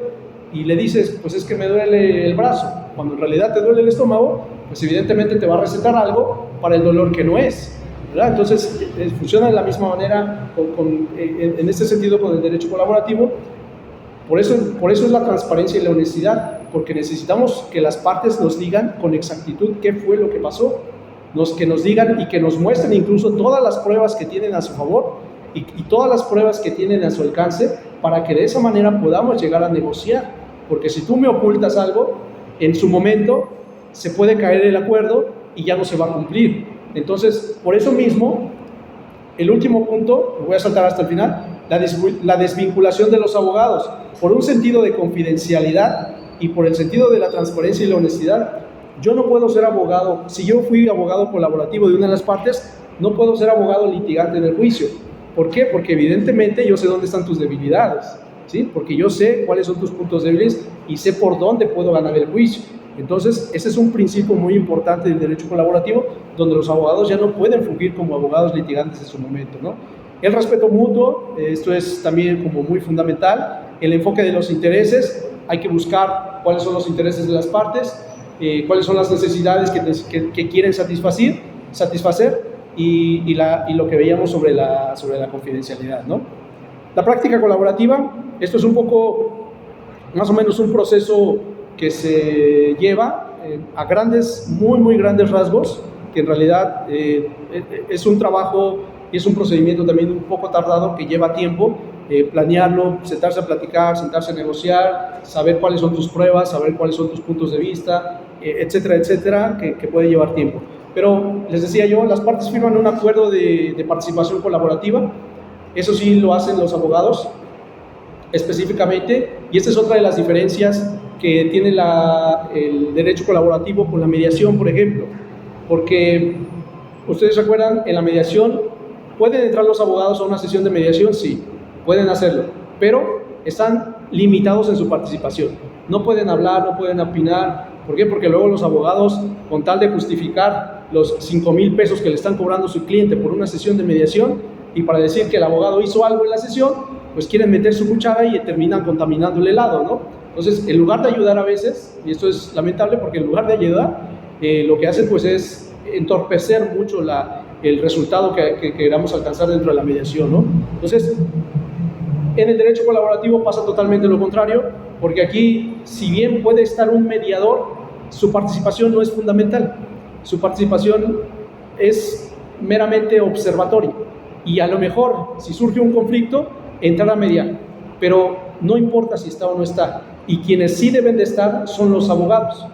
[SPEAKER 1] Y le dices, pues es que me duele el brazo, cuando en realidad te duele el estómago, pues evidentemente te va a recetar algo para el dolor que no es. ¿verdad? Entonces, funciona de la misma manera en este sentido con el derecho colaborativo. Por eso es la transparencia y la honestidad, porque necesitamos que las partes nos digan con exactitud qué fue lo que pasó, que nos digan y que nos muestren incluso todas las pruebas que tienen a su favor y todas las pruebas que tienen a su alcance, para que de esa manera podamos llegar a negociar. Porque si tú me ocultas algo, en su momento se puede caer el acuerdo y ya no se va a cumplir. Entonces, por eso mismo, el último punto, lo voy a saltar hasta el final, la desvinculación de los abogados, por un sentido de confidencialidad y por el sentido de la transparencia y la honestidad. Yo no puedo ser abogado, si yo fui abogado colaborativo de una de las partes, no puedo ser abogado litigante en el juicio. ¿Por qué? Porque evidentemente yo sé dónde están tus debilidades, ¿sí? Porque yo sé cuáles son tus puntos débiles y sé por dónde puedo ganar el juicio. Entonces, ese es un principio muy importante del derecho colaborativo, donde los abogados ya no pueden fungir como abogados litigantes en su momento, ¿no? El respeto mutuo, esto es también como muy fundamental. El enfoque de los intereses, hay que buscar cuáles son los intereses de las partes, cuáles son las necesidades que quieren satisfacer y lo que veíamos sobre la confidencialidad, ¿no? La práctica colaborativa, esto es un poco, más o menos un proceso que se lleva a grandes, muy grandes rasgos, que en realidad es un trabajo y es un procedimiento también un poco tardado, que lleva tiempo, planearlo, sentarse a platicar, sentarse a negociar, saber cuáles son tus pruebas, saber cuáles son tus puntos de vista, etcétera, etcétera, que puede llevar tiempo. Pero les decía yo, las partes firman un acuerdo de participación colaborativa. Eso sí lo hacen los abogados específicamente, y esta es otra de las diferencias que tiene el derecho colaborativo con la mediación, por ejemplo, porque ustedes recuerdan, en la mediación pueden entrar los abogados a una sesión de mediación, sí, pueden hacerlo, pero están limitados en su participación, no pueden hablar, no pueden opinar. ¿Por qué? Porque luego los abogados, con tal de justificar los 5,000 pesos que le están cobrando su cliente por una sesión de mediación, y para decir que el abogado hizo algo en la sesión, pues quieren meter su cuchara y terminan contaminando el helado, ¿no? Entonces, en lugar de ayudar a veces, y esto es lamentable porque en lugar de ayudar, lo que hacen pues es entorpecer mucho el resultado que queramos alcanzar dentro de la mediación, ¿no? Entonces, en el derecho colaborativo pasa totalmente lo contrario, porque aquí, si bien puede estar un mediador, su participación no es fundamental, su participación es meramente observatoria. Y a lo mejor, si surge un conflicto, entrar a mediar, pero no importa si está o no está. Y quienes sí deben de estar son los abogados,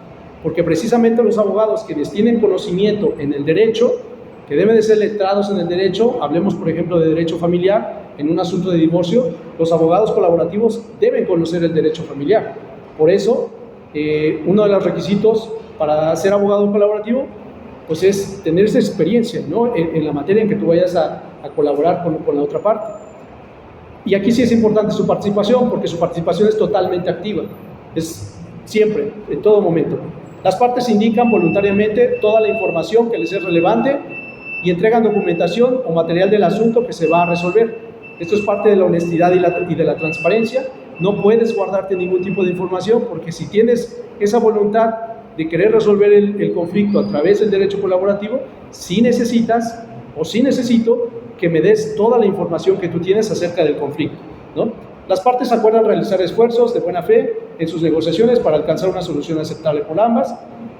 [SPEAKER 1] porque precisamente los abogados quienes tienen conocimiento en el derecho, que deben de ser letrados en el derecho, hablemos por ejemplo de derecho familiar, en un asunto de divorcio, los abogados colaborativos deben conocer el derecho familiar. Por eso, uno de los requisitos para ser abogado colaborativo, pues es tener esa experiencia, ¿no? en la materia en que tú vayas a colaborar con la otra parte. Y aquí sí es importante su participación, porque su participación es totalmente activa, es siempre, en todo momento. Las partes indican voluntariamente toda la información que les es relevante y entregan documentación o material del asunto que se va a resolver. Esto es parte de la honestidad y de la transparencia. No puedes guardarte ningún tipo de información, porque si tienes esa voluntad de querer resolver el conflicto a través del derecho colaborativo, sí necesitas o sí necesito que me des toda la información que tú tienes acerca del conflicto, ¿no? Las partes acuerdan realizar esfuerzos de buena fe en sus negociaciones para alcanzar una solución aceptable por ambas,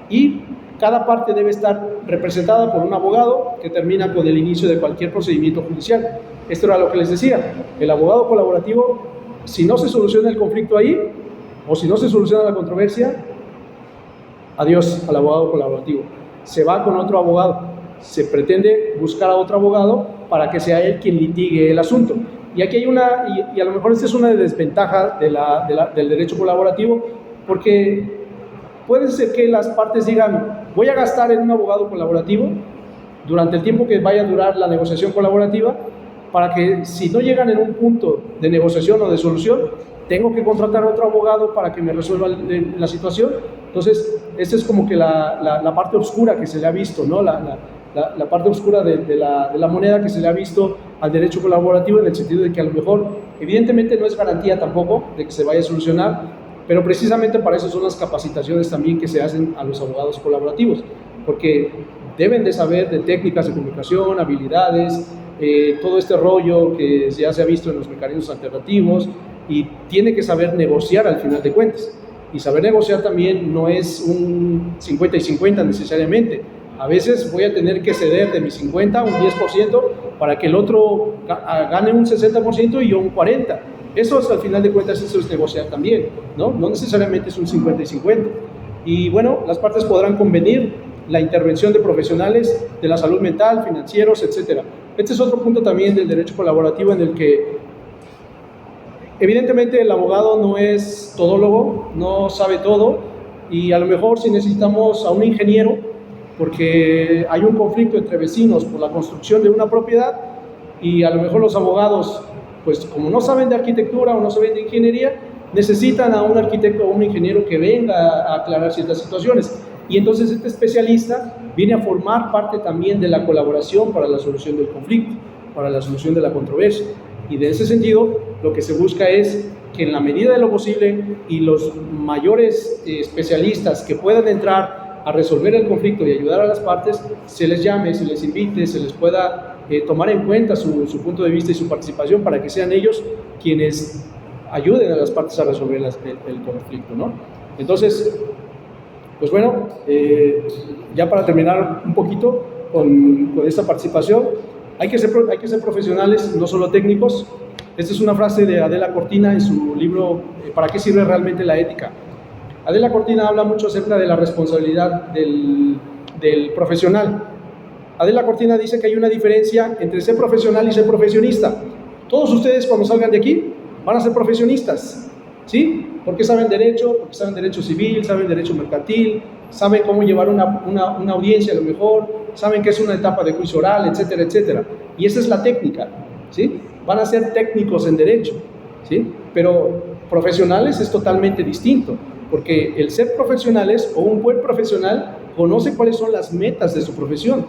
[SPEAKER 1] y cada parte debe estar representada por un abogado que termina con el inicio de cualquier procedimiento judicial. Esto era lo que les decía, el abogado colaborativo, si no se soluciona el conflicto ahí, o si no se soluciona la controversia, adiós al abogado colaborativo, se va con otro abogado, se pretende buscar a otro abogado para que sea él quien litigue el asunto. Y aquí hay y a lo mejor esta es una desventaja del derecho colaborativo, porque puede ser que las partes digan, voy a gastar en un abogado colaborativo durante el tiempo que vaya a durar la negociación colaborativa, para que si no llegan en un punto de negociación o de solución, tengo que contratar a otro abogado para que me resuelva la situación. Entonces, esta es como que la parte oscura que se le ha visto, ¿no? La parte oscura de la moneda que se le ha visto al derecho colaborativo, en el sentido de que a lo mejor, evidentemente no es garantía tampoco de que se vaya a solucionar, pero precisamente para eso son las capacitaciones también que se hacen a los abogados colaborativos, porque deben de saber de técnicas de comunicación, habilidades, todo este rollo que ya se ha visto en los mecanismos alternativos, y tiene que saber negociar al final de cuentas. Y saber negociar también no es un 50 y 50 necesariamente. A veces voy a tener que ceder de mi 50 un 10% para que el otro gane un 60% y yo un 40%. Eso es, al final de cuentas, eso es negociar también, ¿no? No necesariamente es un 50 y 50. Y bueno, las partes podrán convenir la intervención de profesionales de la salud mental, financieros, etc. Este es otro punto también del derecho colaborativo, en el que evidentemente el abogado no es todólogo, no sabe todo, y a lo mejor si necesitamos a un ingeniero porque hay un conflicto entre vecinos por la construcción de una propiedad, y a lo mejor los abogados, pues como no saben de arquitectura o no saben de ingeniería, necesitan a un arquitecto o un ingeniero que venga a aclarar ciertas situaciones. Y entonces este especialista viene a formar parte también de la colaboración para la solución del conflicto, para la solución de la controversia. Y de ese sentido, lo que se busca es que en la medida de lo posible, y los mayores especialistas que puedan entrar a resolver el conflicto y ayudar a las partes, se les llame, se les invite, se les pueda tomar en cuenta su punto de vista y su participación, para que sean ellos quienes ayuden a las partes a resolver el conflicto, ¿no? Entonces, pues bueno, ya para terminar un poquito con esta participación, hay que ser profesionales, no solo técnicos. Esta es una frase de Adela Cortina en su libro ¿Para qué sirve realmente la ética? Adela Cortina habla mucho acerca de la responsabilidad del profesional. Adela Cortina dice que hay una diferencia entre ser profesional y ser profesionista. Todos ustedes, cuando salgan de aquí, van a ser profesionistas, ¿sí? Porque saben derecho, porque saben derecho civil, saben derecho mercantil, saben cómo llevar una audiencia a lo mejor, saben que es una etapa de juicio oral, etcétera, etcétera. Y esa es la técnica, ¿sí? Van a ser técnicos en derecho, ¿sí? Pero profesionales es totalmente distinto, porque el ser profesionales o un buen profesional conoce cuáles son las metas de su profesión.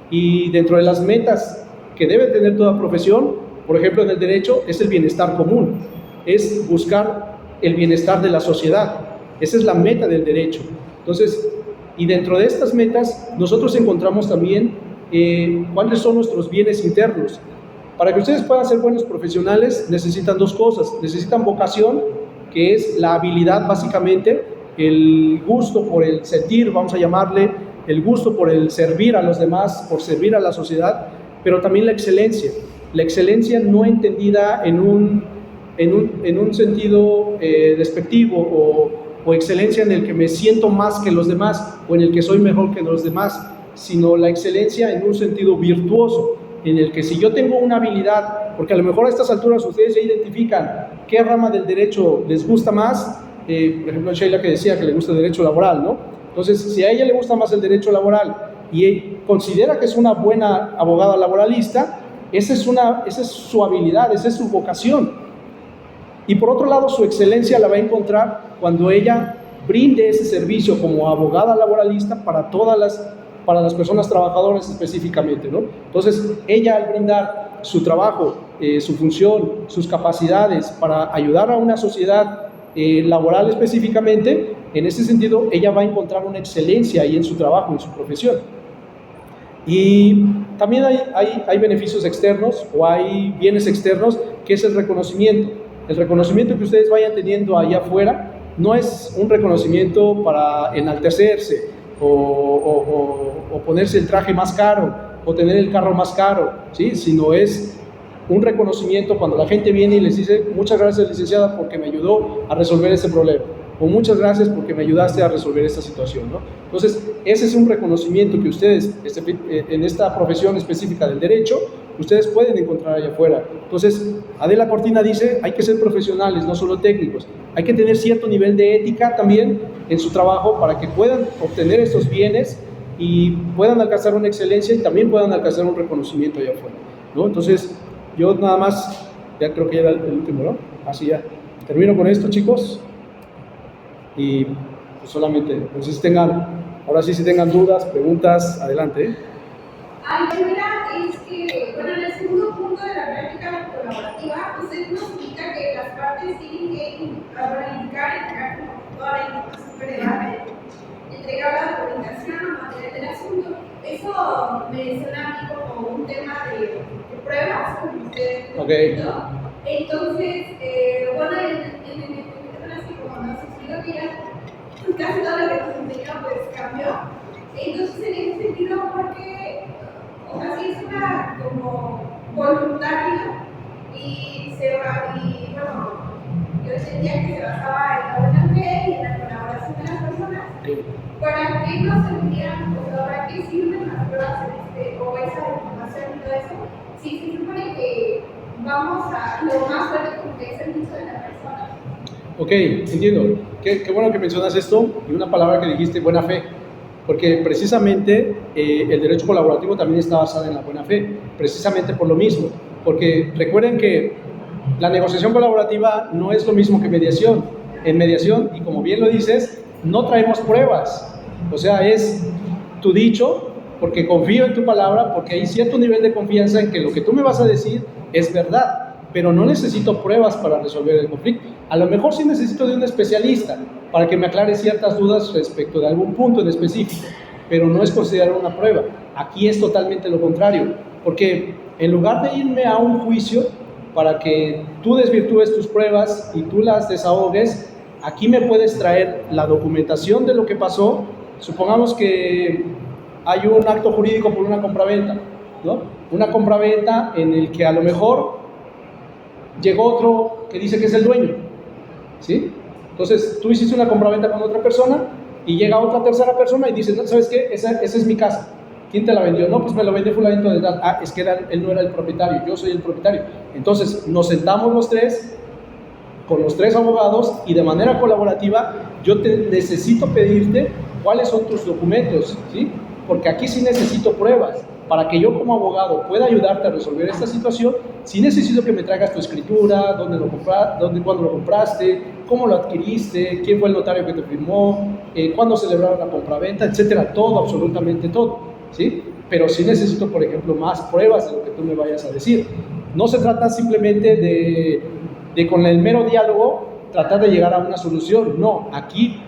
[SPEAKER 1] Y dentro de las metas que debe tener toda profesión, por ejemplo en el derecho, es el bienestar común, es buscar el bienestar de la sociedad. Esa es la meta del derecho. Entonces, y dentro de estas metas, nosotros encontramos también cuáles son nuestros bienes internos. Para que ustedes puedan ser buenos profesionales, necesitan dos cosas. Necesitan vocación, que es la habilidad básicamente, el gusto por el sentir, vamos a llamarle, el gusto por el servir a los demás, por servir a la sociedad, pero también la excelencia. La excelencia no entendida en un sentido despectivo, o excelencia en el que me siento más que los demás, o en el que soy mejor que los demás, sino la excelencia en un sentido virtuoso, en el que si yo tengo una habilidad, porque a lo mejor a estas alturas ustedes ya identifican qué rama del derecho les gusta más, por ejemplo Sheila, que decía que le gusta el derecho laboral, ¿no? Entonces, si a ella le gusta más el derecho laboral y considera que es una buena abogada laboralista, esa es su habilidad, esa es su vocación. Y por otro lado, su excelencia la va a encontrar cuando ella brinde ese servicio como abogada laboralista para las personas trabajadoras específicamente, ¿no? Entonces, ella, al brindar su trabajo, su función, sus capacidades para ayudar a una sociedad laboral específicamente, en ese sentido, ella va a encontrar una excelencia ahí en su trabajo, en su profesión. Y también hay beneficios externos, o hay bienes externos, que es el reconocimiento. El reconocimiento que ustedes vayan teniendo allá afuera no es un reconocimiento para enaltecerse o ponerse el traje más caro o tener el carro más caro, ¿sí? Sino es un reconocimiento cuando la gente viene y les dice: muchas gracias, licenciada, porque me ayudó a resolver este problema, o muchas gracias porque me ayudaste a resolver esta situación, ¿no? Entonces, ese es un reconocimiento que ustedes, en esta profesión específica del derecho, ustedes pueden encontrar allá afuera. Entonces, Adela Cortina dice: hay que ser profesionales, no solo técnicos. Hay que tener cierto nivel de ética también en su trabajo para que puedan obtener estos bienes y puedan alcanzar una excelencia, y también puedan alcanzar un reconocimiento allá afuera, ¿no? Entonces, yo nada más, ya creo que ya era el último, ¿no? Así ya. Termino con esto, chicos. Y pues solamente, pues si tengan dudas, preguntas, adelante.
[SPEAKER 2] Ay, mira, es que, bueno, en el segundo punto de la práctica colaborativa, usted nos indica que las partes tienen que indicar, entregar como toda la información relevante, entregar la documentación o material del asunto. eso me suena a mí como un tema de pruebas, como usted
[SPEAKER 1] Ok.
[SPEAKER 2] comentó. Entonces, bueno, así como nos explicó que ya casi todo lo que nos enseñó pues cambió. Entonces, en ese sentido, porque, o sea, sí es una como voluntaria y se va, y bueno, yo entendía que se basaba en la buena fe y en la colaboración de las personas. ¿Para qué nos servirían, o sea, para qué sirven las pruebas o esa información y todo eso? Si se supone que vamos a lo más fuerte como que es el uso de la persona.
[SPEAKER 1] Ok, entiendo. Qué bueno que mencionas esto y una palabra que dijiste, buena fe, porque precisamente el derecho colaborativo también está basado en la buena fe, precisamente por lo mismo, porque recuerden que la negociación colaborativa no es lo mismo que mediación. En mediación, y como bien lo dices, no traemos pruebas, o sea, es tu dicho, porque confío en tu palabra, porque hay cierto nivel de confianza en que lo que tú me vas a decir es verdad, pero no necesito pruebas para resolver el conflicto. A lo mejor sí necesito de un especialista para que me aclare ciertas dudas respecto de algún punto en específico, pero no es considerado una prueba. Aquí es totalmente lo contrario, porque en lugar de irme a un juicio para que tú desvirtúes tus pruebas y tú las desahogues, aquí me puedes traer la documentación de lo que pasó. Supongamos que hay un acto jurídico por una compraventa, ¿no? Una compraventa en el que a lo mejor llegó otro que dice que es el dueño, ¿sí? Entonces, tú hiciste una compraventa con otra persona y llega otra tercera persona y dice, no, ¿sabes qué? Esa es mi casa. ¿Quién te la vendió? No, pues me lo vendió fulanito de tal. Ah, es que él no era el propietario, yo soy el propietario. Entonces, nos sentamos los tres, con los tres abogados, y de manera colaborativa, yo necesito pedirte cuáles son tus documentos, ¿sí? Porque aquí sí necesito pruebas. Para que yo como abogado pueda ayudarte a resolver esta situación, sí necesito que me traigas tu escritura, cuándo lo compraste, cómo lo adquiriste, quién fue el notario que te firmó, cuándo celebraron la compraventa, etcétera, todo, absolutamente todo, ¿sí? Pero sí necesito, por ejemplo, más pruebas de lo que tú me vayas a decir. No se trata simplemente de con el mero diálogo tratar de llegar a una solución, no, aquí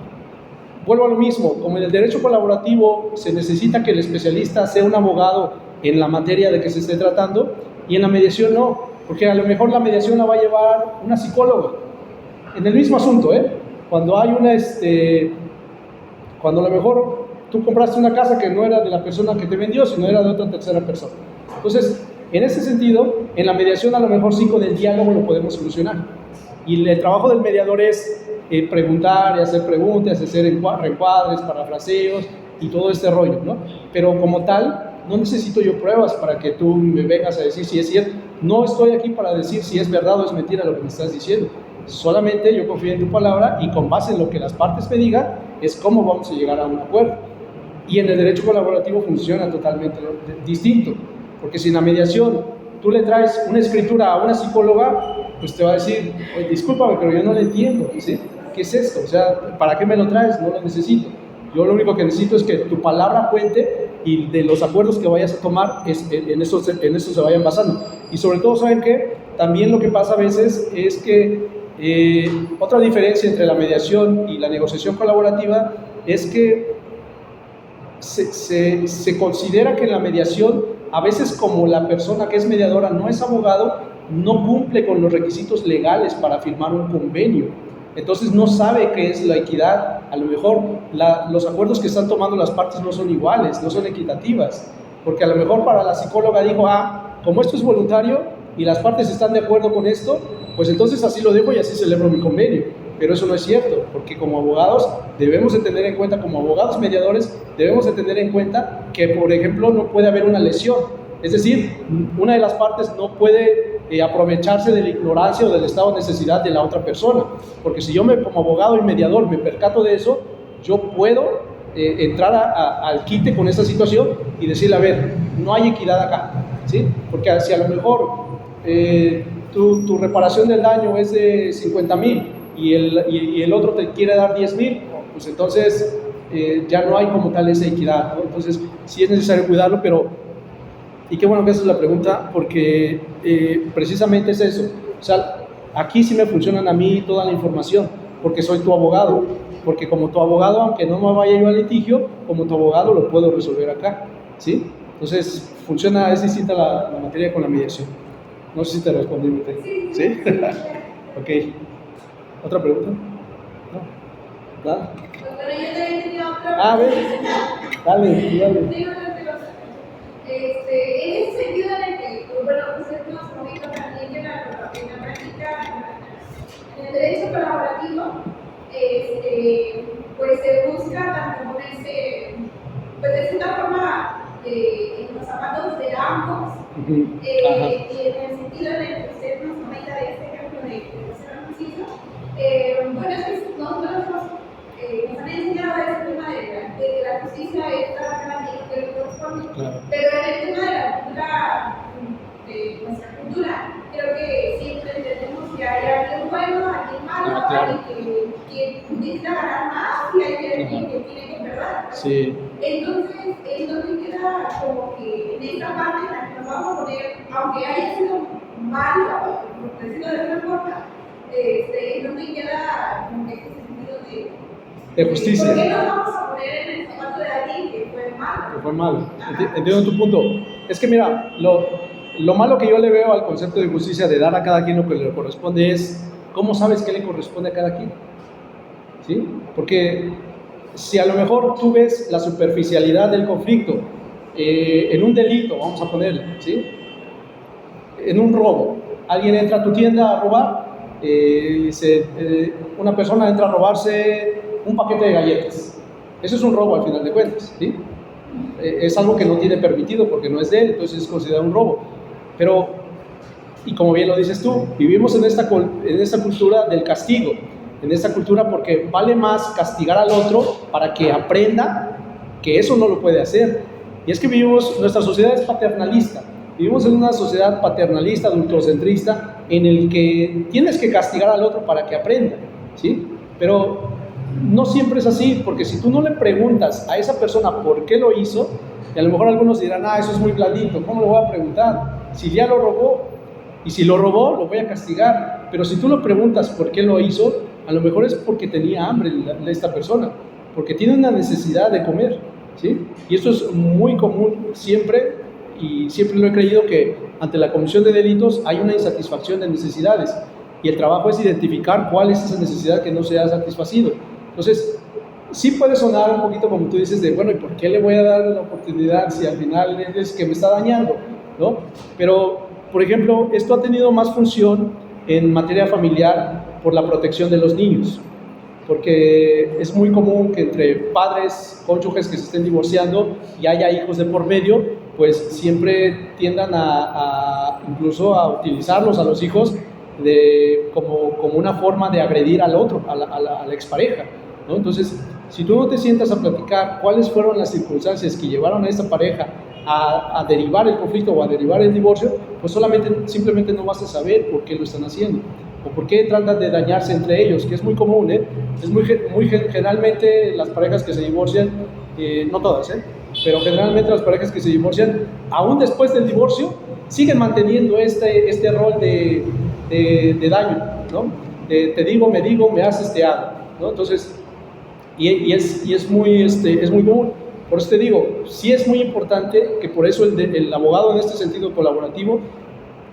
[SPEAKER 1] vuelvo a lo mismo, como en el derecho colaborativo se necesita que el especialista sea un abogado en la materia de que se esté tratando, y en la mediación no, porque a lo mejor la mediación la va a llevar una psicóloga, en el mismo asunto, cuando hay cuando a lo mejor tú compraste una casa que no era de la persona que te vendió, sino era de otra tercera persona. Entonces, en ese sentido, en la mediación a lo mejor sí con el diálogo lo podemos solucionar. Y el trabajo del mediador es preguntar y hacer preguntas, hacer reencuadres, parafraseos y todo este rollo, ¿no? Pero como tal, no necesito yo pruebas para que tú me vengas a decir si es cierto. No estoy aquí para decir si es verdad o es mentira lo que me estás diciendo. Solamente yo confío en tu palabra y con base en lo que las partes me digan es cómo vamos a llegar a un acuerdo. Y en el derecho colaborativo funciona totalmente distinto, porque si en la mediación tú le traes una escritura a una psicóloga, pues te va a decir, oye, discúlpame, pero yo no le entiendo, ¿sí? ¿Qué es esto? O sea, ¿para qué me lo traes? No lo necesito. Yo lo único que necesito es que tu palabra cuente y de los acuerdos que vayas a tomar, en eso se vayan basando. Y sobre todo, ¿saben qué? También lo que pasa a veces es que otra diferencia entre la mediación y la negociación colaborativa es que se considera que en la mediación, a veces como la persona que es mediadora no es abogado, no cumple con los requisitos legales para firmar un convenio. Entonces no sabe qué es la equidad. A lo mejor los acuerdos que están tomando las partes no son iguales, no son equitativas. Porque a lo mejor para la psicóloga dijo, como esto es voluntario y las partes están de acuerdo con esto, pues entonces así lo dejo y así celebro mi convenio. Pero eso no es cierto, porque como abogados debemos de tener en cuenta, como abogados mediadores, debemos de tener en cuenta que, por ejemplo, no puede haber una lesión. Es decir, una de las partes no puede aprovecharse de la ignorancia o del estado de necesidad de la otra persona, porque si yo como abogado y mediador me percato de eso, yo puedo entrar al quite con esta situación y decirle, a ver, no hay equidad acá, ¿sí? Porque si a lo mejor tu reparación del daño es de 50,000 y el otro te quiere dar 10,000, pues entonces ya no hay como tal esa equidad, ¿no? Entonces sí es necesario cuidarlo, pero y qué bueno que haces la pregunta, porque precisamente es eso. O sea, aquí sí me funcionan a mí toda la información, porque soy tu abogado, porque como tu abogado, aunque no me vaya yo al litigio, como tu abogado lo puedo resolver acá. ¿sí? Entonces, es distinta la materia con la mediación. No sé si te respondí, Mete. ¿Sí? Ok. ¿Otra pregunta? No. ¿Nada?
[SPEAKER 2] Pero yo también tenía otra.
[SPEAKER 1] Ah, ven. Dale.
[SPEAKER 2] Tengo una pregunta. En ese sentido en el que, bueno, usted nos comenta también que en la práctica, en el derecho colaborativo, pues se busca también ponerse, pues de cierta forma, en los zapatos de ambos, y en el sentido en el que usted nos comenta de este ejemplo de José Francisco, bueno, es que nosotros nos han enseñado ese tema de que la justicia es para cada quien que le corresponde, pero en el tema de la cultura, de nuestra cultura, creo que siempre entendemos que hay alguien bueno, alguien malo, alguien que necesita ganar más y hay alguien que tiene que perder.
[SPEAKER 1] Sí.
[SPEAKER 2] Entonces, entonces queda como que en esta parte en la que nos vamos a poner, aunque haya sido malo, por decirlo de alguna forma, entonces queda como que ese sentido
[SPEAKER 1] de justicia.
[SPEAKER 2] ¿Por qué nos vamos a poner en el zapato de alguien que fue malo?
[SPEAKER 1] Que fue malo. Entiendo tu punto. Es que mira, lo malo que yo le veo al concepto de justicia, de dar a cada quien lo que le corresponde, es ¿cómo sabes qué le corresponde a cada quien? ¿Sí? Porque si a lo mejor tú ves la superficialidad del conflicto en un delito, vamos a ponerle, ¿sí? En un robo, alguien entra a tu tienda a robar, una persona entra a robarse un paquete de galletas. Eso es un robo al final de cuentas, ¿sí? Es algo que no tiene permitido porque no es de él, entonces es considerado un robo. Pero, y como bien lo dices tú, vivimos en esta cultura del castigo, en esta cultura porque vale más castigar al otro para que aprenda que eso no lo puede hacer. Y es que nuestra sociedad es paternalista, vivimos en una sociedad paternalista, adultocentrista, en el que tienes que castigar al otro para que aprenda, ¿sí? Pero no siempre es así, porque si tú no le preguntas a esa persona por qué lo hizo, y a lo mejor algunos dirán, eso es muy blandito, ¿cómo le voy a preguntar? Si ya lo robó, y si lo robó, lo voy a castigar. Pero si tú le preguntas por qué lo hizo, a lo mejor es porque tenía hambre esta persona, porque tiene una necesidad de comer, ¿sí? Y esto es muy común siempre, y siempre lo he creído, que ante la comisión de delitos hay una insatisfacción de necesidades, y el trabajo es identificar cuál es esa necesidad que no se ha satisfacido. Entonces, sí puede sonar un poquito como tú dices de, bueno, ¿y por qué le voy a dar la oportunidad si al final es que me está dañando? ¿No? Pero, por ejemplo, esto ha tenido más función en materia familiar por la protección de los niños, porque es muy común que entre padres, cónyuges que se estén divorciando y haya hijos de por medio, pues siempre tiendan incluso a utilizarlos a los hijos como una forma de agredir al otro, a la expareja, ¿no? Entonces, si tú no te sientas a platicar cuáles fueron las circunstancias que llevaron a esta pareja a derivar el conflicto o a derivar el divorcio, pues simplemente no vas a saber por qué lo están haciendo o por qué tratan de dañarse entre ellos, que es muy común, es muy generalmente las parejas que se divorcian, no todas, pero generalmente las parejas que se divorcian, aún después del divorcio, siguen manteniendo este rol de daño, ¿no? Te digo, me haces, te hago, ¿no? Entonces, es muy común. Por eso te digo, sí es muy importante que por eso el abogado en este sentido colaborativo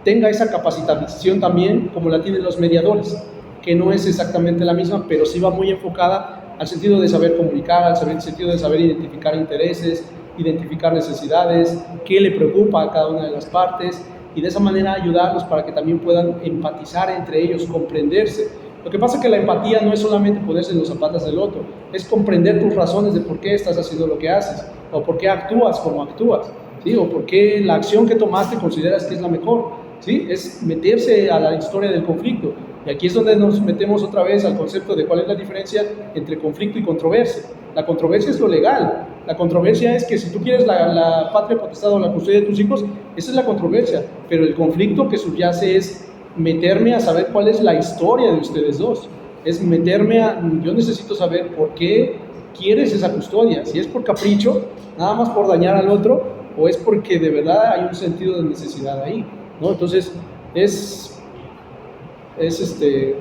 [SPEAKER 1] tenga esa capacitación también como la tienen los mediadores, que no es exactamente la misma, pero sí va muy enfocada al sentido de saber comunicar, al sentido de saber identificar intereses, identificar necesidades, qué le preocupa a cada una de las partes, y de esa manera ayudarlos para que también puedan empatizar entre ellos, comprenderse. Lo que pasa es que la empatía no es solamente ponerse en los zapatos del otro, es comprender tus razones de por qué estás haciendo lo que haces, o por qué actúas como actúas, ¿sí? O por qué la acción que tomaste consideras que es la mejor, ¿sí? Es meterse a la historia del conflicto. Y aquí es donde nos metemos otra vez al concepto de cuál es la diferencia entre conflicto y controversia. La controversia es lo legal. La controversia es que si tú quieres la patria potestad o la custodia de tus hijos, esa es la controversia. Pero el conflicto que subyace es meterme a saber cuál es la historia de ustedes dos. Es yo necesito saber por qué quieres esa custodia. Si es por capricho, nada más por dañar al otro, o es porque de verdad hay un sentido de necesidad ahí, ¿no? Entonces, es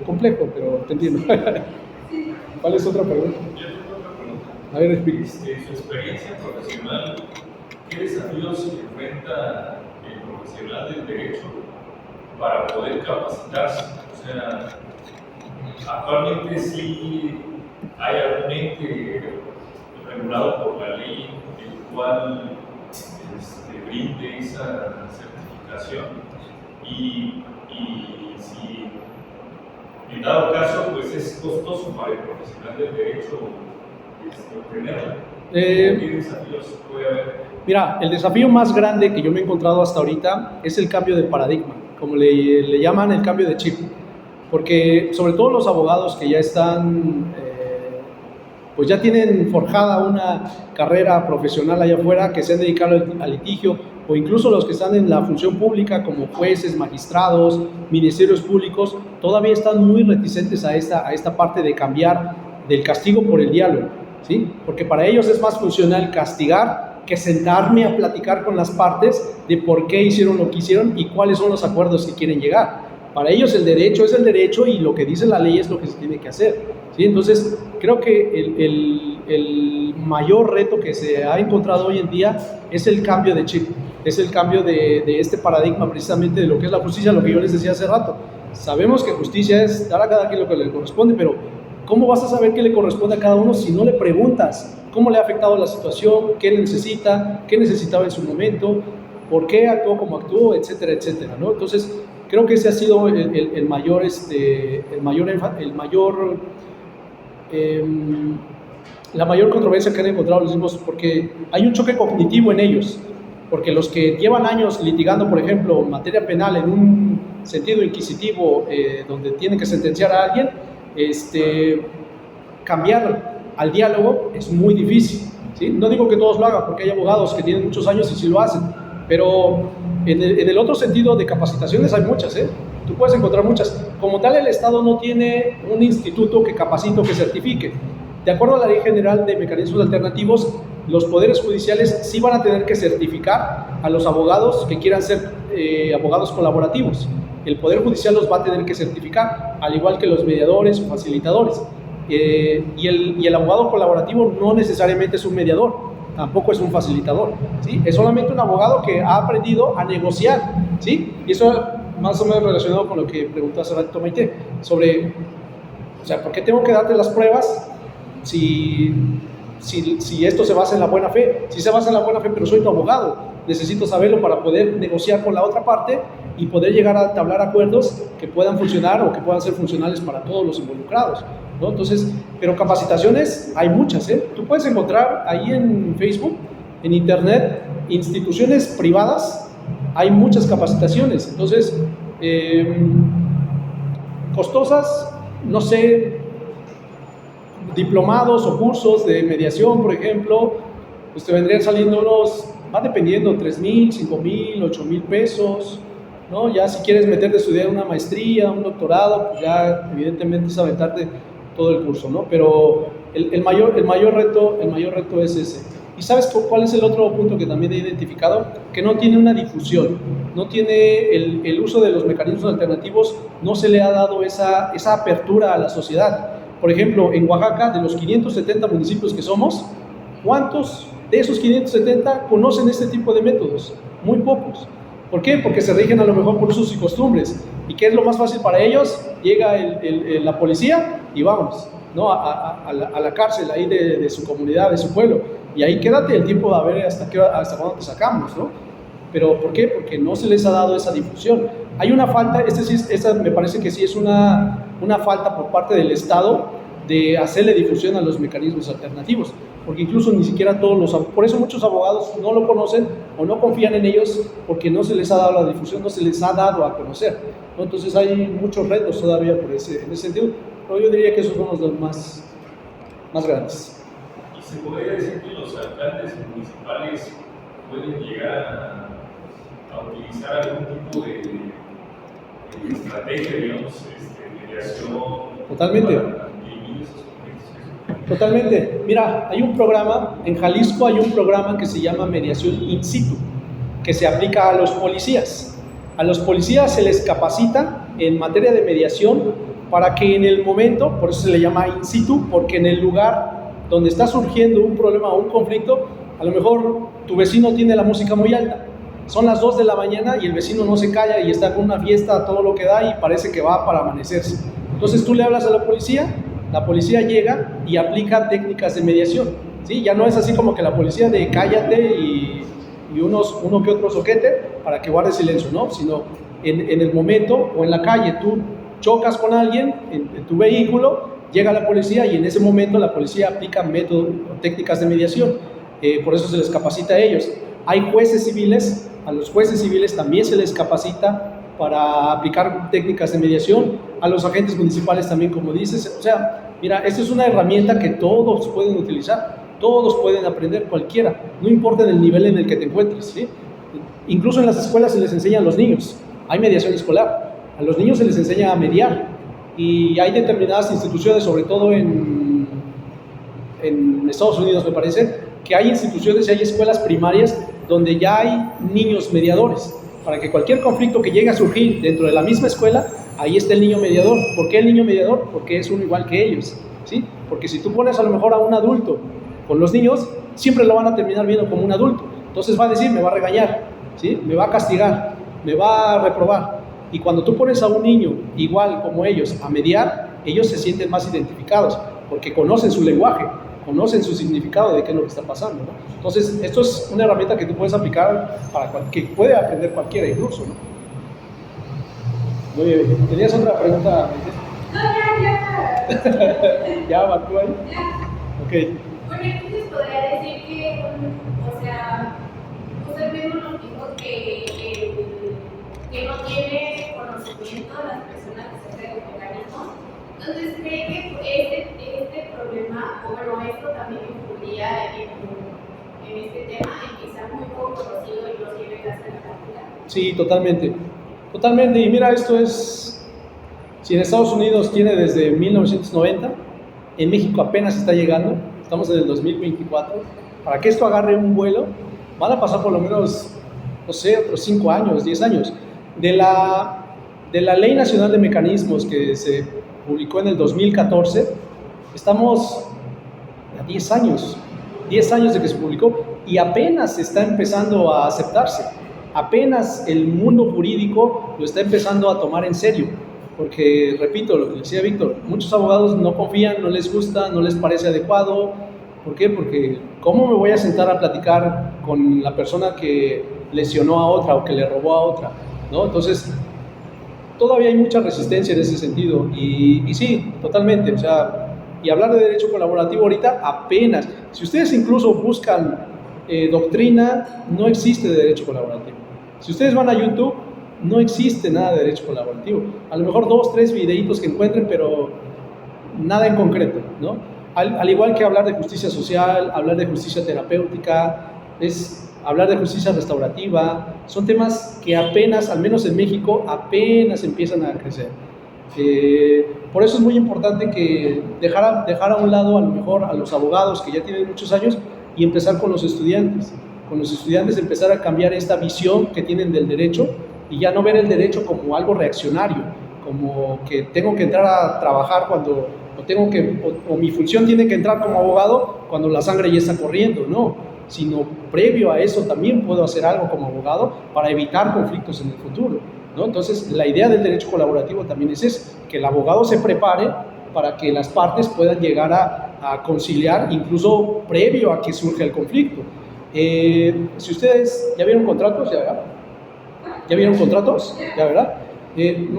[SPEAKER 1] complejo, pero te entiendo. ¿Cuál es otra pregunta? A ver, explique.
[SPEAKER 3] Su experiencia profesional, ¿qué desafíos enfrenta el profesional del derecho para poder capacitarse? O sea, actualmente sí hay algún ente regulado por la ley el cual brinde esa certificación y si en dado caso pues es costoso para el profesional del derecho obtenerla. ¿Qué desafíos puede haber?
[SPEAKER 1] Mira, el desafío más grande que yo me he encontrado hasta ahorita es el cambio de paradigma, como le llaman el cambio de chip, porque sobre todo los abogados que ya están, pues ya tienen forjada una carrera profesional allá afuera, que se han dedicado al litigio, o incluso los que están en la función pública como jueces, magistrados, ministerios públicos, todavía están muy reticentes a esta parte de cambiar del castigo por el diálogo, ¿sí? Porque para ellos es más funcional castigar que sentarme a platicar con las partes de por qué hicieron lo que hicieron y cuáles son los acuerdos que quieren llegar. Para ellos el derecho es el derecho y lo que dice la ley es lo que se tiene que hacer, ¿sí? Entonces, creo que el mayor reto que se ha encontrado hoy en día es el cambio de chip, es el cambio de este paradigma precisamente de lo que es la justicia, lo que yo les decía hace rato. Sabemos que justicia es dar a cada quien lo que le corresponde, pero ¿cómo vas a saber qué le corresponde a cada uno si no le preguntas cómo le ha afectado la situación, qué necesita, qué necesitaba en su momento, por qué actuó como actuó, etcétera, etcétera, ¿no? Entonces, creo que ese ha sido la mayor controversia que han encontrado los mismos, porque hay un choque cognitivo en ellos, porque los que llevan años litigando, por ejemplo, materia penal en un sentido inquisitivo, donde tienen que sentenciar a alguien, cambiar al diálogo es muy difícil, ¿sí? No digo que todos lo hagan, porque hay abogados que tienen muchos años y sí lo hacen, pero en el otro sentido de capacitaciones hay muchas, tú puedes encontrar muchas. Como tal, el Estado no tiene un instituto que capacite o que certifique. De acuerdo a la Ley General de Mecanismos Alternativos, los poderes judiciales sí van a tener que certificar a los abogados que quieran ser abogados colaborativos. El Poder Judicial los va a tener que certificar, al igual que los mediadores o facilitadores. Y el abogado colaborativo no necesariamente es un mediador, tampoco es un facilitador, ¿sí? Es solamente un abogado que ha aprendido a negociar, ¿sí? Y eso más o menos relacionado con lo que preguntó hace rato Maite, sobre, o sea, ¿por qué tengo que darte las pruebas si esto se basa en la buena fe? Si se basa en la buena fe, pero soy tu abogado, necesito saberlo para poder negociar con la otra parte y poder llegar a entablar acuerdos que puedan funcionar o que puedan ser funcionales para todos los involucrados, ¿no? Entonces, pero capacitaciones hay muchas, Tú puedes encontrar ahí en Facebook, en Internet, instituciones privadas, hay muchas capacitaciones. Entonces, costosas, no sé, diplomados o cursos de mediación, por ejemplo, pues te vendrían saliendo unos, va dependiendo, 3,000, 5,000, 8,000 pesos, ¿no? Ya si quieres meterte a estudiar una maestría, un doctorado, pues ya evidentemente es aventarte todo el curso, ¿no? Pero el mayor reto es ese. ¿Y sabes cuál es el otro punto que también he identificado? Que no tiene una difusión, no tiene el uso de los mecanismos alternativos, no se le ha dado esa apertura a la sociedad. Por ejemplo, en Oaxaca, de los 570 municipios que somos, ¿cuántos de esos 570 conocen este tipo de métodos? Muy pocos. ¿Por qué? Porque se rigen a lo mejor por usos y costumbres. ¿Y qué es lo más fácil para ellos? Llega la policía y vamos, ¿no? a la cárcel ahí de su comunidad, de su pueblo. Y ahí quédate el tiempo a ver hasta cuándo te sacamos, ¿no? ¿Pero por qué? Porque no se les ha dado esa difusión. Hay una falta, esta me parece que sí es una falta por parte del Estado de hacerle difusión a los mecanismos alternativos, porque incluso ni siquiera por eso muchos abogados no lo conocen o no confían en ellos, porque no se les ha dado la difusión, no se les ha dado a conocer, ¿no? Entonces hay muchos retos todavía en ese sentido, pero yo diría que esos son los más grandes.
[SPEAKER 3] ¿Y se podría decir que los alcaldes municipales pueden llegar a utilizar algún tipo de estrategia, digamos, de mediación?
[SPEAKER 1] Totalmente. Totalmente. Mira, hay un programa, en Jalisco hay un programa que se llama mediación in situ, que se aplica a los policías. A los policías se les capacita en materia de mediación para que en el momento, por eso se le llama in situ, porque en el lugar donde está surgiendo un problema o un conflicto, A lo mejor tu vecino tiene la música muy alta, son las 2 de la mañana y el vecino no se calla y está con una fiesta a todo lo que da y parece que va para amanecerse. Entonces tú le hablas a la policía llega y aplica técnicas de mediación, ¿sí? Ya no es así como que la policía de cállate y uno que otro soquete para que guarde silencio, ¿no? Sino en el momento o en la calle tú chocas con alguien en tu vehículo, llega la policía y en ese momento la policía aplica métodos o técnicas de mediación. Por eso se les capacita a ellos. Hay jueces civiles, a los jueces civiles también se les capacita para aplicar técnicas de mediación, a los agentes municipales también, como dices. O sea, mira, esta es una herramienta que todos pueden utilizar, todos pueden aprender, cualquiera, no importa el nivel en el que te encuentres, ¿sí? Incluso en las escuelas se les enseña a los niños, hay mediación escolar, a los niños se les enseña a mediar, y hay determinadas instituciones, sobre todo en Estados Unidos me parece, que hay instituciones y hay escuelas primarias donde ya hay niños mediadores, para que cualquier conflicto que llegue a surgir dentro de la misma escuela, ahí está el niño mediador. ¿Por qué el niño mediador? Porque es uno igual que ellos, ¿sí? Porque si tú pones a lo mejor a un adulto con los niños, siempre lo van a terminar viendo como un adulto. Entonces va a decir, me va a regañar, ¿sí? Me va a castigar, me va a reprobar. Y cuando tú pones a un niño igual como ellos a mediar, ellos se sienten más identificados, porque conocen su lenguaje, conocen su significado de qué es lo que está pasando, ¿no? Entonces, esto es una herramienta que tú puedes aplicar que puede aprender cualquiera incluso, ¿no? Muy bien. ¿Tenías otra pregunta?
[SPEAKER 2] No, ya.
[SPEAKER 1] ¿Ya, Marco, ahí?
[SPEAKER 2] Ya.
[SPEAKER 1] Ok.
[SPEAKER 2] Bueno, entonces podría decir que, o sea, usted mismo nos dijo que no tiene conocimiento de las personas acerca de los mecanismos. Entonces, ¿cree que este problema, o bueno, esto también influiría en este tema, en que sea muy poco conocido y no tiene que hacer la práctica?
[SPEAKER 1] Sí, totalmente. Totalmente. Y mira, esto es, si en Estados Unidos tiene desde 1990, en México apenas está llegando, estamos en el 2024. Para que esto agarre un vuelo, van a pasar por lo menos, no sé, otros 5 años, 10 años. De la Ley Nacional de Mecanismos que se publicó en el 2014, estamos a 10 años de que se publicó y apenas está empezando a aceptarse, apenas el mundo jurídico lo está empezando a tomar en serio, porque, repito, lo que decía Víctor, muchos abogados no confían, no les gusta, no les parece adecuado. ¿Por qué? Porque ¿cómo me voy a sentar a platicar con la persona que lesionó a otra o que le robó a otra, ¿no? Entonces, todavía hay mucha resistencia en ese sentido y sí, totalmente, o sea, y hablar de derecho colaborativo ahorita apenas, si ustedes incluso buscan doctrina, no existe derecho colaborativo. Si ustedes van a YouTube, no existe nada de derecho colaborativo. A lo mejor 2, 3 videitos que encuentren, pero nada en concreto, ¿no? Al igual que hablar de justicia social, hablar de justicia terapéutica, es hablar de justicia restaurativa, son temas que apenas, al menos en México, apenas empiezan a crecer. Por eso es muy importante que dejar a un lado a lo mejor a los abogados que ya tienen muchos años y empezar con los estudiantes. Con los estudiantes empezar a cambiar esta visión que tienen del derecho y ya no ver el derecho como algo reaccionario, como que tengo que entrar a trabajar cuando o mi función tiene que entrar como abogado cuando la sangre ya está corriendo, no, sino previo a eso también puedo hacer algo como abogado para evitar conflictos en el futuro, ¿no? Entonces, la idea del derecho colaborativo también es eso, que el abogado se prepare para que las partes puedan llegar a conciliar incluso previo a que surja el conflicto. Si ustedes ya vieron contratos, ¿ya vieron contratos? ¿Ya, verdad?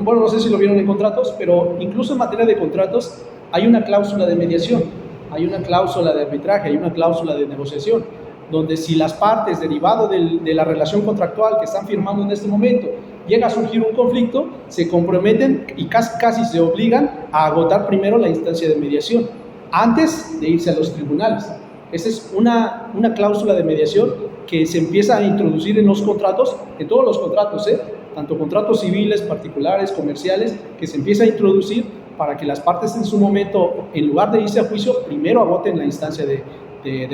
[SPEAKER 1] Bueno, no sé si lo vieron en contratos, pero incluso en materia de contratos hay una cláusula de mediación, hay una cláusula de arbitraje, hay una cláusula de negociación, donde si las partes, derivado de la relación contractual que están firmando en este momento, llega a surgir un conflicto, se comprometen y casi se obligan a agotar primero la instancia de mediación, antes de irse a los tribunales. Esa es una cláusula de mediación que se empieza a introducir en los contratos, en todos los contratos, tanto contratos civiles, particulares, comerciales, que se empieza a introducir para que las partes en su momento, en lugar de irse a juicio, primero agoten la instancia de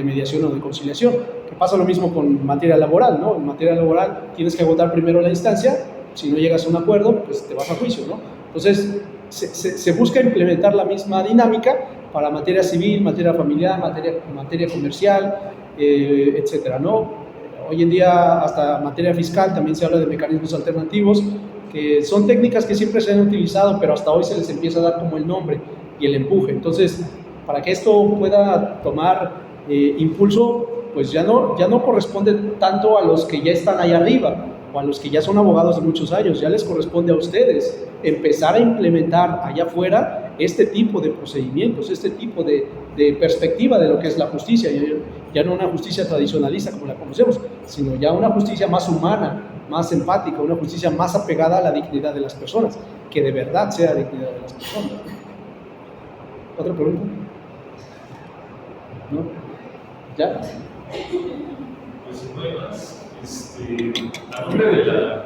[SPEAKER 1] mediación o de conciliación. Que pasa lo mismo con materia laboral, ¿no? En materia laboral tienes que agotar primero la instancia, si no llegas a un acuerdo, pues te vas a juicio, ¿no? Entonces, se busca implementar la misma dinámica para materia civil, materia familiar, materia comercial, etcétera, ¿no? Hoy en día hasta materia fiscal también se habla de mecanismos alternativos, que son técnicas que siempre se han utilizado, pero hasta hoy se les empieza a dar como el nombre y el empuje. Entonces, para que esto pueda tomar impulso, pues ya no corresponde tanto a los que ya están ahí arriba o a los que ya son abogados de muchos años, ya les corresponde a ustedes empezar a implementar allá afuera este tipo de procedimientos, este tipo de perspectiva de lo que es la justicia, ya no una justicia tradicionalista como la conocemos, sino ya una justicia más humana, más empática, una justicia más apegada a la dignidad de las personas, que de verdad sea la dignidad de las personas. ¿Otra pregunta? ¿No? ¿Ya?
[SPEAKER 3] Pues no hay más. A nombre de la